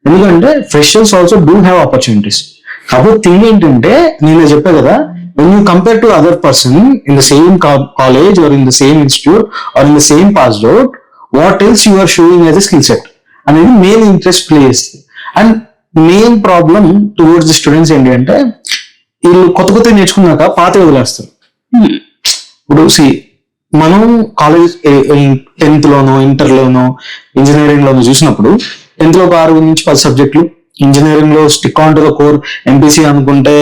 ఎందుకంటే freshers also do have opportunities. కాకపోతే థింగ్ ఏంటంటే నేను చెప్పా కదా, when you compare to other person in the same college or in the same institute or in the same passed out, what else you are showing as a skill set అనేది main interest play చేస్తుంది. And main problem towards the students ఏంటి అంటే వీళ్ళు కొత్త నేర్చుకున్నాక పాత వదిలేస్తారు. ఇప్పుడు మనం కాలేజ్ 10th లోనో ఇంటర్లోనో ఇంజనీరింగ్ లోనో చూసినప్పుడు 10th లో 6 నుంచి 10 సబ్జెక్టులు, ఇంజనీరింగ్ లో stick on to the core. MPC అనుకుంటే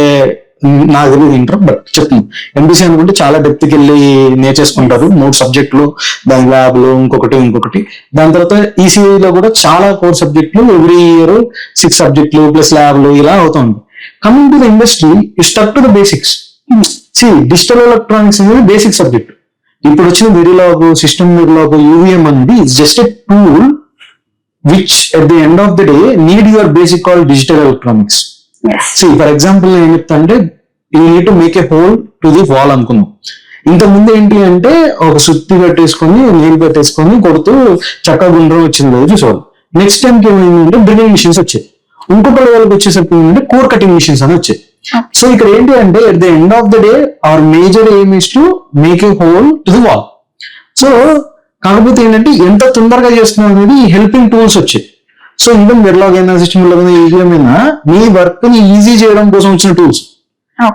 నాకు తెలియదు ఇంటర్, బట్ చెప్తున్నాను, ఎంపీసీ అనుకుంటే చాలా డెప్త్ కి వెళ్ళి నేర్చేసుకుంటారు 3 సబ్జెక్టులు, దాని ల్యాబ్లు ఇంకొకటి. దాని తర్వాత ఈసీఈలో కూడా చాలా కోర్ సబ్జెక్టులు, ఎవ్రీ ఇయర్ 6 సబ్జెక్టులు ప్లస్ ల్యాబ్లు ఇలా అవుతుంది. Coming to the industry you stuck to the basics. Digital electronics అనేది బేసిక్ సబ్జెక్ట్. ఇప్పుడు వచ్చిన వెరిలాగ్, సిస్టమ్ వెరిలాగ్, యూవీఎం అనేది just a tool which at the end of the day need your basic call digital electronics. For example ఏం చెప్తా అంటే you need to make a whole to the wall అనుకున్నాం. ఇంతకుముందు ఏంటి అంటే ఒక సుత్తి పెట్టేసుకొని నీళ్ళు పెట్టేసుకొని కొడుతూ చక్కగా గుండ్రం వచ్చింది రోజు చూసేవాళ్ళు. నెక్స్ట్ టైంకి ఏమైందంటే డ్రిల్లింగ్ మిషన్స్ వచ్చాయి. ఇంకొక లెవెల్కి వచ్చేసరికి ఏంటంటే కోర్ కటింగ్ మిషన్స్ అని వచ్చాయి. సో ఇక్కడ ఏంటి అంటే at the end of the day our major aim is to make a hole to the wall. So కాకపోతే ఏంటంటే ఎంత తొందరగా చేస్తున్నాం అనేది హెల్పింగ్ టూల్స్ వచ్చాయి. సో ఈవెన్ వెర్లాగ్ అయినా సిస్టమ్ అయినా ఈవీఎం అయినా మీ వర్క్ ని ఈజీ చేయడం కోసం వచ్చిన టూల్స్.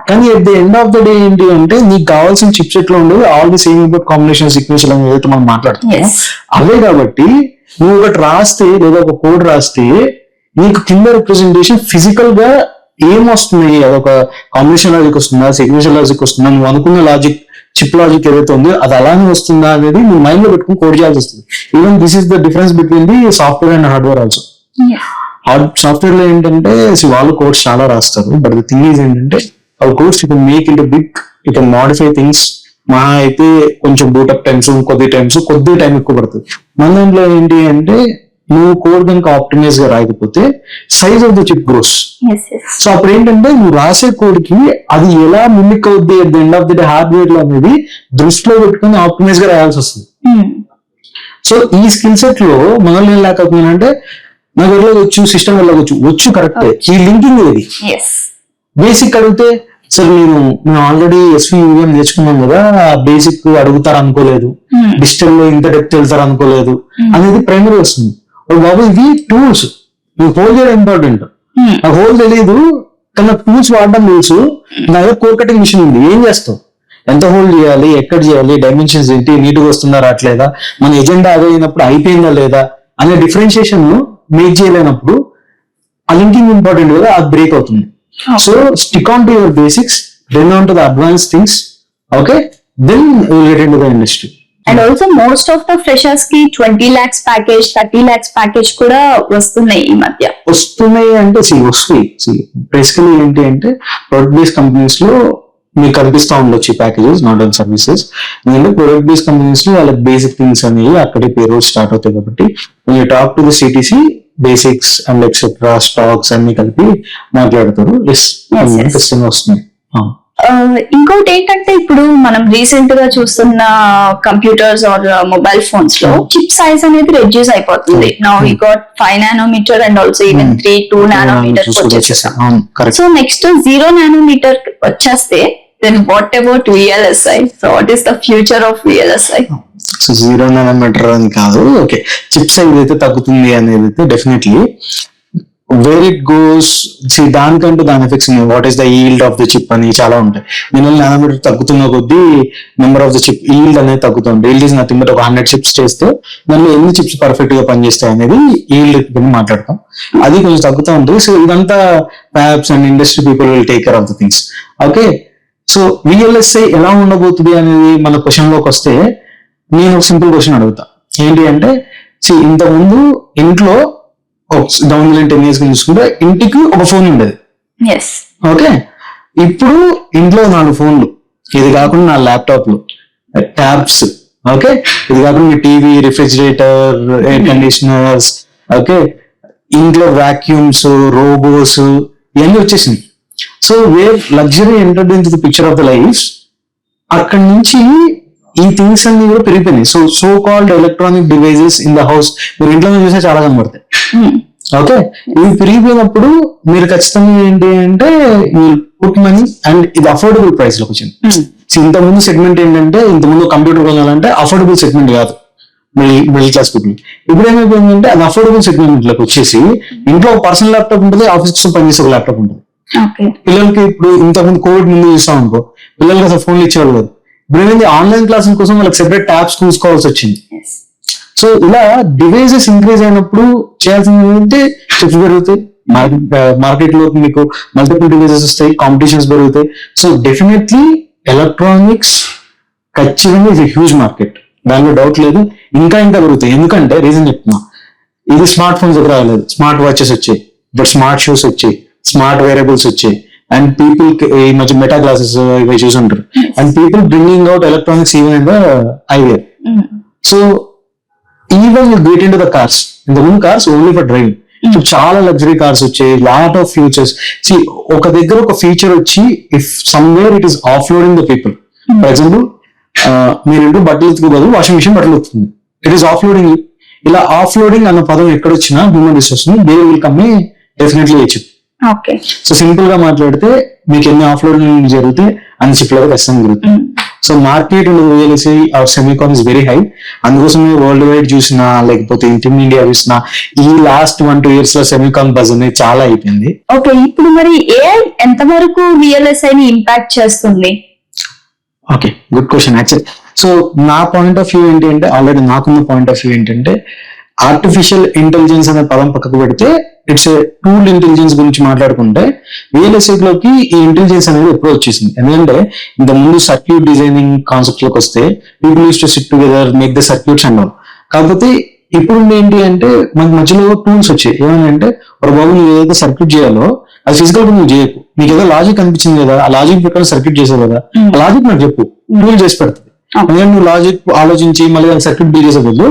కానీ at the end of the day ఏంటి అంటే నీకు కావాల్సిన చిప్ సెట్ లో ఉండేది all the same combination sequence అని ఏదైతే మనం మాట్లాడుతున్నాం అవే. కాబట్టి నువ్వు ఒకటి రాస్తే లేదా ఒక కోడ్ రాస్తే నీకు కింద రిప్రజెంటేషన్ ఫిజికల్ గా ఏం వస్తుంది, అదొక కాంబినేషన్ లాజిక్ వస్తుందా, సీక్వెన్షియల్ లాజిక్ వస్తుందా, నువ్వు అనుకున్న లాజిక్ చిప్ లాజిక్ ఏదైతే ఉందో అది అలానే వస్తుందా అనేది నువ్వు మైండ్ లో పెట్టుకుని కోడ్ చేయాల్సి వస్తుంది. Even this is the difference between the software and hardware also. Software లో ఏంటంటే వాళ్ళు కోడ్స్ చాలా రాస్తారు, బట్ ద థింగ్ ఈజ్ ఏంటంటే ఆ codes you can make in big, you can modify things. మా అయితే కొంచెం బూటప్ టైమ్స్ కొద్ది టైం ఎక్కువ పడుతుంది. మన దాంట్లో ఏంటి అంటే నువ్వు కోడ్ కనుక ఆప్టిమైజ్ గా రాయకపోతే size of the chip grows. So అప్పుడు ఏంటంటే నువ్వు రాసే కోడ్ కి అది ఎలా మిమిక్ అవుద్ది at the end of the day hardware లో అనేది దృష్టిలో పెట్టుకుని ఆప్టిమైజ్ గా రాయాల్సి వస్తుంది. సో ఈ స్కిల్ సెట్ లో మనల్ని ఏం లేకపోయినంటే నాకు వెళ్ళవచ్చు, సిస్టమ్ వెళ్ళవచ్చు కరెక్టే, ఈ లింకింగ్ ఏది బేసిక్ అడిగితే సార్ మేము ఆల్రెడీ ఎస్వీయూఎం నేర్చుకున్నాం కదా, బేసిక్ అడుగుతారు అనుకోలేదు, డిజిటల్ లో ఇంత డెప్త్ వెళ్తారు అనుకోలేదు అనేది ప్రైమరీ వస్తుంది. బాబు ఇవి టూల్స్, నీకు హోల్ చేయడం ఇంపార్టెంట్. నాకు హోల్ తెలియదు కానీ నాకు టూల్స్ వాడడం తెలుసు. నా దగ్గర కోర్ కటింగ్ మిషన్ ఉంది, ఏం చేస్తావు, ఎంత హోల్డ్ చేయాలి, ఎక్కడ చేయాలి, డైమెన్షన్స్ ఏంటి, నీట్గా వస్తుందా రావట్లేదా, మన ఎజెండా అదే అయినప్పుడు అయిపోయిందా లేదా, అనే డిఫరెన్షియేషన్ మేక్ చేయలేనప్పుడు ఆ లింకింగ్ ఇంపార్టెంట్ కదా, అది బ్రేక్ అవుతుంది. So stick on to your basics, then on to the advance things, okay, then will get in to the industry. And also most of the freshers కి 20 lakhs package, 30 lakhs package కూడా వస్తున్నాయి ఈ మధ్య. వస్తున్నాయి అంటే వస్తాయి. Basically ఏంటి అంటే ప్రొడక్ట్ బేస్డ్ కంపెనీస్ లో మీకు కనిపిస్తూ ఉండొచ్చు ఈ ప్యాకేజెస్, నాట్ ఆన్ సర్వీసెస్. ఎందుకంటే ప్రొడక్ట్ బేస్డ్ కంపెనీస్ లో వాళ్ళ బేసిక్ థింగ్స్ అనేవి అక్కడే పేరోల్ స్టార్ట్ అవుతాయి కాబట్టి talk to the CTC basics and etcetera stocks అన్ని కలిపి మాట్లాడతారు. ఖచ్చితంగా వస్తున్నాయి. ఇంకోటి ఏంటంటే ఇప్పుడు మనం రీసెంట్ గా చూస్తున్న కంప్యూటర్స్ ఆర్ మొబైల్ ఫోన్స్ లో చిప్ సైజ్ అనేది రెడ్యూస్ అయిపోతుంది. Now we got 5 nanometer and also even 2 nanometer వచ్చేసాం. సో నెక్స్ట్ 0 nanometer వచ్చేస్తే then what about VLSI? So what is the future of VLSI? So 0 nanometer అని కాదు, okay, chip size అయితే తగ్గుతుంది అనేది అయితే డెఫినెట్లీ వేర్ ఇట్ గోస్. దానికంటూ దాని ఎఫెక్ట్స్ ఉన్నాయి. What is the yield of the chip అని చాలా ఉంటాయి. మినిమం నానోమీటర్ తగ్గుతున్న కొద్దీ number of the chip yield అనేది తగ్గుతుంది. ఈల్డ్ ఈజ్ నథింగ్ బట్ ఒక 100 చిప్స్ చేస్తే దానిలో ఎన్ని చిప్స్ పర్ఫెక్ట్ గా పనిచేస్తాయి అనేది ఈల్డ్ గురించి మాట్లాడతాం. అది కొంచెం తగ్గుతూ ఉంటుంది. సో ఇదంతా fabs and industry people will take care of the things. Okay, so VLSI ఎలా ఉండబోతుంది అనేది మన క్వశ్చన్ లోకి వస్తే నేను ఒక సింపుల్ క్వశ్చన్ అడుగుతా. ఏంటి అంటే ఇంతకుముందు ఇంట్లో డౌన్ 10 years చూసుకుంటే ఇంటికి ఒక ఫోన్ ఉండేది. ఓకే, ఇప్పుడు ఇంట్లో 4 ఫోన్లు, ఇది కాకుండా 4 ల్యాప్టాప్లు, ట్యాబ్స్, ఓకే, ఇది కాకుండా మీ TV, refrigerator, air conditioners, okay, ఇంట్లో వాక్యూమ్స్, రోబోస్ ఇవన్నీ వచ్చేసింది. So where luxury entered in to the picture of the life, అక్కడి నుంచి ఈ థింగ్స్ అన్ని కూడా పెరిగిపోయినాయి. So called electronic devices in the house మీరు ఇంట్లో చూస్తే చాలా కనబడతాయి. ఓకే, ఇవి పెరిగిపోయినప్పుడు మీరు ఖచ్చితంగా ఏంటి అంటే పుట్ మనీ అండ్ ఇది అఫోర్డబుల్ ప్రైస్ లోకి వచ్చింది. ఇంతకుముందు సెగ్మెంట్ ఏంటంటే ఇంతకుముందు కంప్యూటర్ కొనాలంటే అఫోర్డబుల్ సెగ్మెంట్ కాదు మిడిల్ క్లాస్ పీపుల్. ఇప్పుడు ఏమైపోయిందంటే అది అఫోర్డబుల్ సెగ్మెంట్ లోకి వచ్చేసి ఇంట్లో ఒక పర్సనల్ ల్యాప్టాప్ ఉంటుంది, ఆఫీస్ కోసం పనిచేసే ఒక ల్యాప్టాప్ ఉంటుంది. పిల్లలకి ఇప్పుడు ఇంతకుముందు కోవిడ్ ముందు చూస్తాం అనుకో, పిల్లలకి అసలు ఫోన్లు ఇచ్చేవాళ్ళు కాదు. ఇప్పుడు ఏమైంది, ఆన్లైన్ క్లాసుల కోసం వాళ్ళకి సెపరేట్ ట్యాబ్స్ చూసుకోవాల్సి వచ్చింది. సో ఇలా డివైజెస్ ఇంక్రీజ్ అయినప్పుడు చేయాల్సింది ఏంటంటే చిప్స్ పెరుగుతాయి, మార్కెట్ లో మీకు మల్టిపుల్ డివైజెస్ వస్తాయి, కాంపిటీషన్స్ పెరుగుతాయి. సో డెఫినెట్లీ ఎలక్ట్రానిక్స్ ఖచ్చితంగా ఇది హ్యూజ్ మార్కెట్, దానిలో డౌట్ లేదు. ఇంకా పెరుగుతాయి. ఎందుకంటే రీజన్ చెప్తున్నా, ఇది స్మార్ట్ ఫోన్స్ ఎక్కడ రాలేదు, స్మార్ట్ వాచెస్ వచ్చాయి, ఇప్పుడు స్మార్ట్ షూస్ వచ్చాయి, స్మార్ట్ వేరియబుల్స్ వచ్చాయి, అండ్ పీపుల్ ఈ మధ్య మెటా గ్లాసెస్ ఇవి చూసి ఉంటారు. And people bringing out electronics even in the highway. So even you get in to the cars, ఇంతకుముందు కార్స్ ఓన్లీ ఫర్ డ్రైవింగ్, చాలా లగ్జరీ కార్స్ వచ్చాయి, లాట్ ఆఫ్ ఫీచర్స్. ఒక దగ్గర ఒక ఫీచర్ వచ్చి if somewhere it is off loading the people. For example మీరు into బట్టలు ఉతుకు బదులు వాషింగ్ మిషన్ బట్టలు ఉతుకుతుంది, ఇట్ ఈస్ ఆఫ్ లోడింగ్. ఇలా ఆఫ్ లోడింగ్ అన్న పదం ఎక్కడొచ్చినా human resource they will come definitely వచ్చి. సో సింపుల్ గా మాట్లాడితే మీకు ఎన్ని ఆఫ్ లోడింగ్ జరిగితే అన్ని చిప్లలో ఖచ్చితంగా జరుగుతుంది. So market VLSI or semicon is very high. అందుకోసమే వరల్డ్ వైడ్ చూసినా లేకపోతే ఇండియా చూసినా ఈ లాస్ట్ 1-2 years లో సెమీకాన్ బజ్ అనేది చాలా అయిపోయింది. ఓకే, ఇప్పుడు మరి AI ఎంత వరకు VLSI ని ఇంపాక్ట్ చేస్తుంది? Okay, good question. Actually so నా పాయింట్ ఆఫ్ వ్యూ ఏంటి అంటే, ఆల్రెడీ నాకున్న పాయింట్ ఆఫ్ వ్యూ ఏంటంటే, ఆర్టిఫిషియల్ ఇంటెలిజెన్స్ అనే పదం పక్కకు పెడితే ఇట్స్ ఏ టూల్ ఇంటెలిజెన్స్ గురించి మాట్లాడుకుంటే VLSI లోకి ఈ ఇంటెలిజెన్స్ అనేది ఎప్పుడో వచ్చేసింది. ఎందుకంటే ఇంత ముందు సర్క్యూట్ డిజైనింగ్ కాన్సెప్ట్ లోకి వస్తే people use to SIT together make the circuits and all. కాకపోతే ఇప్పుడు ఏంటి అంటే మనకి మధ్యలో టూల్స్ వచ్చాయి. ఏమంటే ఒక బాబు నువ్వు ఏదైతే సర్క్యూట్ చేయాలో అది ఫిజికల్ గా నువ్వు చేయకు, నీకు ఏదో లాజిక్ అనిపించింది కదా, ఆ లాజిక్ ప్రకారం సర్క్యూట్ చేసావు కదా, ఆ లాజిక్ నాకు చెప్పు, టూల్ చేసి పెడుతుంది. ఎందుకంటే నువ్వు లాజిక్ ఆలోచించి మళ్ళీ సర్క్యూట్ డీల్ చేసే బదులు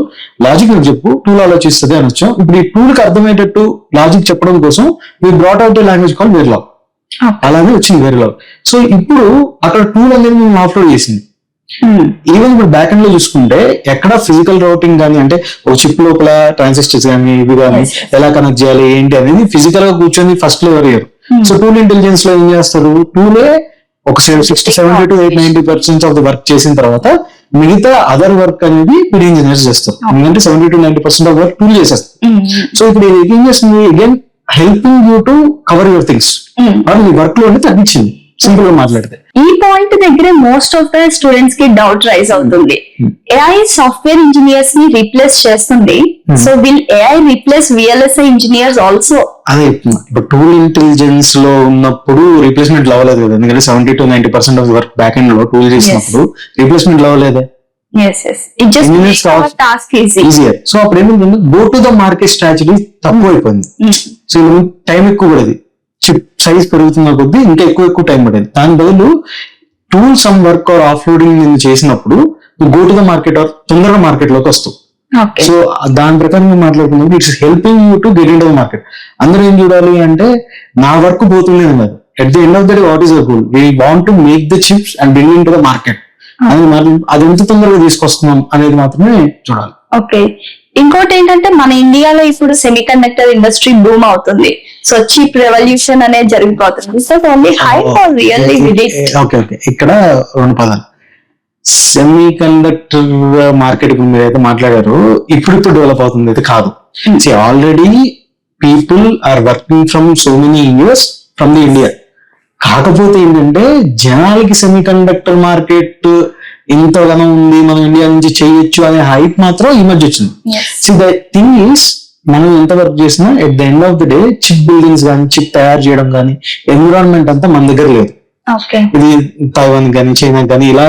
లాజిక్ నాకు చెప్పు, టూల్ ఆలోచిస్తుంది అనొచ్చు. ఇప్పుడు ఈ టూల్ కి అర్థమయ్యేటట్టు లాజిక్ చెప్పడం కోసం we brought out language call Verilog. అలానే వచ్చింది వెరిలాగ్. సో ఇప్పుడు అక్కడ టూల్ అనేది మేము ఆఫ్లోడ్ చేసింది. ఈవెన్ ఇప్పుడు బ్యాక్ ఎండ్ లో చూసుకుంటే ఎక్కడ ఫిజికల్ రౌటింగ్ కానీ, అంటే ఒక చిప్ లోపల ట్రాన్సిస్టర్స్ కానీ ఇవి కానీ ఎలా కనెక్ట్ చేయాలి ఏంటి అనేది ఫిజికల్ గా కూర్చొని ఫస్ట్ లో ఎవరు. సో టూల్ ఇంటెలిజెన్స్ లో ఏం చేస్తారు, టూలే ఒక 70 to 80-90% ఆఫ్ ద వర్క్ చేసిన తర్వాత మిగతా అదర్ వర్క్ అనేది పీడీ ఇంజనీర్స్ చేస్తారు. ఎందుకంటే 70 to 90% ఆఫ్ వర్క్ టూల్ చేసేస్తారు. సో ఇప్పుడు ఏం చేస్తుంది, again helping you to cover your things. ఈ వర్క్ లో తగ్గించింది. సింపుల్ గా మాట్లాడితే. ఈ పాయింట్ దగ్గర మోస్ట్ ఆఫ్ ద స్టూడెంట్స్ కి డౌట్ రైజ్ అవుతుంది. ఏఐ సాఫ్ట్వేర్ ఇంజనీర్స్ ని రీప్లేస్ చేస్తుంది, so will AI replace VLSI engineers also? అదే చెప్తున్నా, ఇప్పుడు టూల్ ఇంటెలిజెన్స్ లో ఉన్నప్పుడు రీప్లేస్మెంట్ అవ్వలేదు కదా, ఎందుకంటే 70 to 90% of work back end లో టూల్ చేసినప్పుడు రీప్లేస్మెంట్ అవ్వలేదే. It just makes our task easier. So అప్పుడు ఏమైందంటే go to the market strategy తక్కువ అయిపోయింది. సో టైం ఎక్కువ పడేది, చిప్ సైజ్ పెరుగుతున్న కొద్దీ ఇంకా ఎక్కువ టైం పడేది. దాని బదులు tool some work or offloading నేను చేసినప్పుడు go to the market or తొందరగా మార్కెట్ లోకి వస్తావు. సో దాని ప్రకారం మాట్లాడుకున్నప్పుడు it's helping you to get in to the market. అందరూ ఏం చూడాలి అంటే నా వర్క్ పోతుంది అన్నారు. At the end of the day what is the goal? We want to make the chips and bring in to the market. అది ఎంత తొందరగా తీసుకొస్తున్నాం అనేది మాత్రమే చూడాలి. ఓకే, ఇంకోటి ఏంటంటే మన ఇండియాలో ఇప్పుడు సెమీ కండక్టర్ ఇండస్ట్రీ బూమ్ అవుతుంది. సో చిప్ రెవల్యూషన్ అనేది జరిగిపోతుంది. So only high for really with it. Okay, ఇక్కడ 2 పదాలు. సెమీ కండక్టర్ మార్కెట్ మీరు అయితే మాట్లాడారు, ఇప్పుడు డెవలప్ అవుతుంది అయితే కాదు. Already people are working from so many years from the India. కాకపోతే ఏంటంటే జనాలకి సెమీ కండక్టర్ మార్కెట్ ఇంతగానో ఉంది, మనం ఇండియా నుంచి చేయొచ్చు అనే హైప్ మాత్రం ఈ మధ్య వచ్చింది. సో ద థింగ్ ఈస్, మనం ఎంత వర్క్ చేసినా at the end of the day chip buildings కానీ చిప్ తయారు చేయడం కానీ ఎన్విరాన్మెంట్ అంతా మన దగ్గర లేదు. ఇది తైవాన్ కానీ చైనా కానీ ఇలా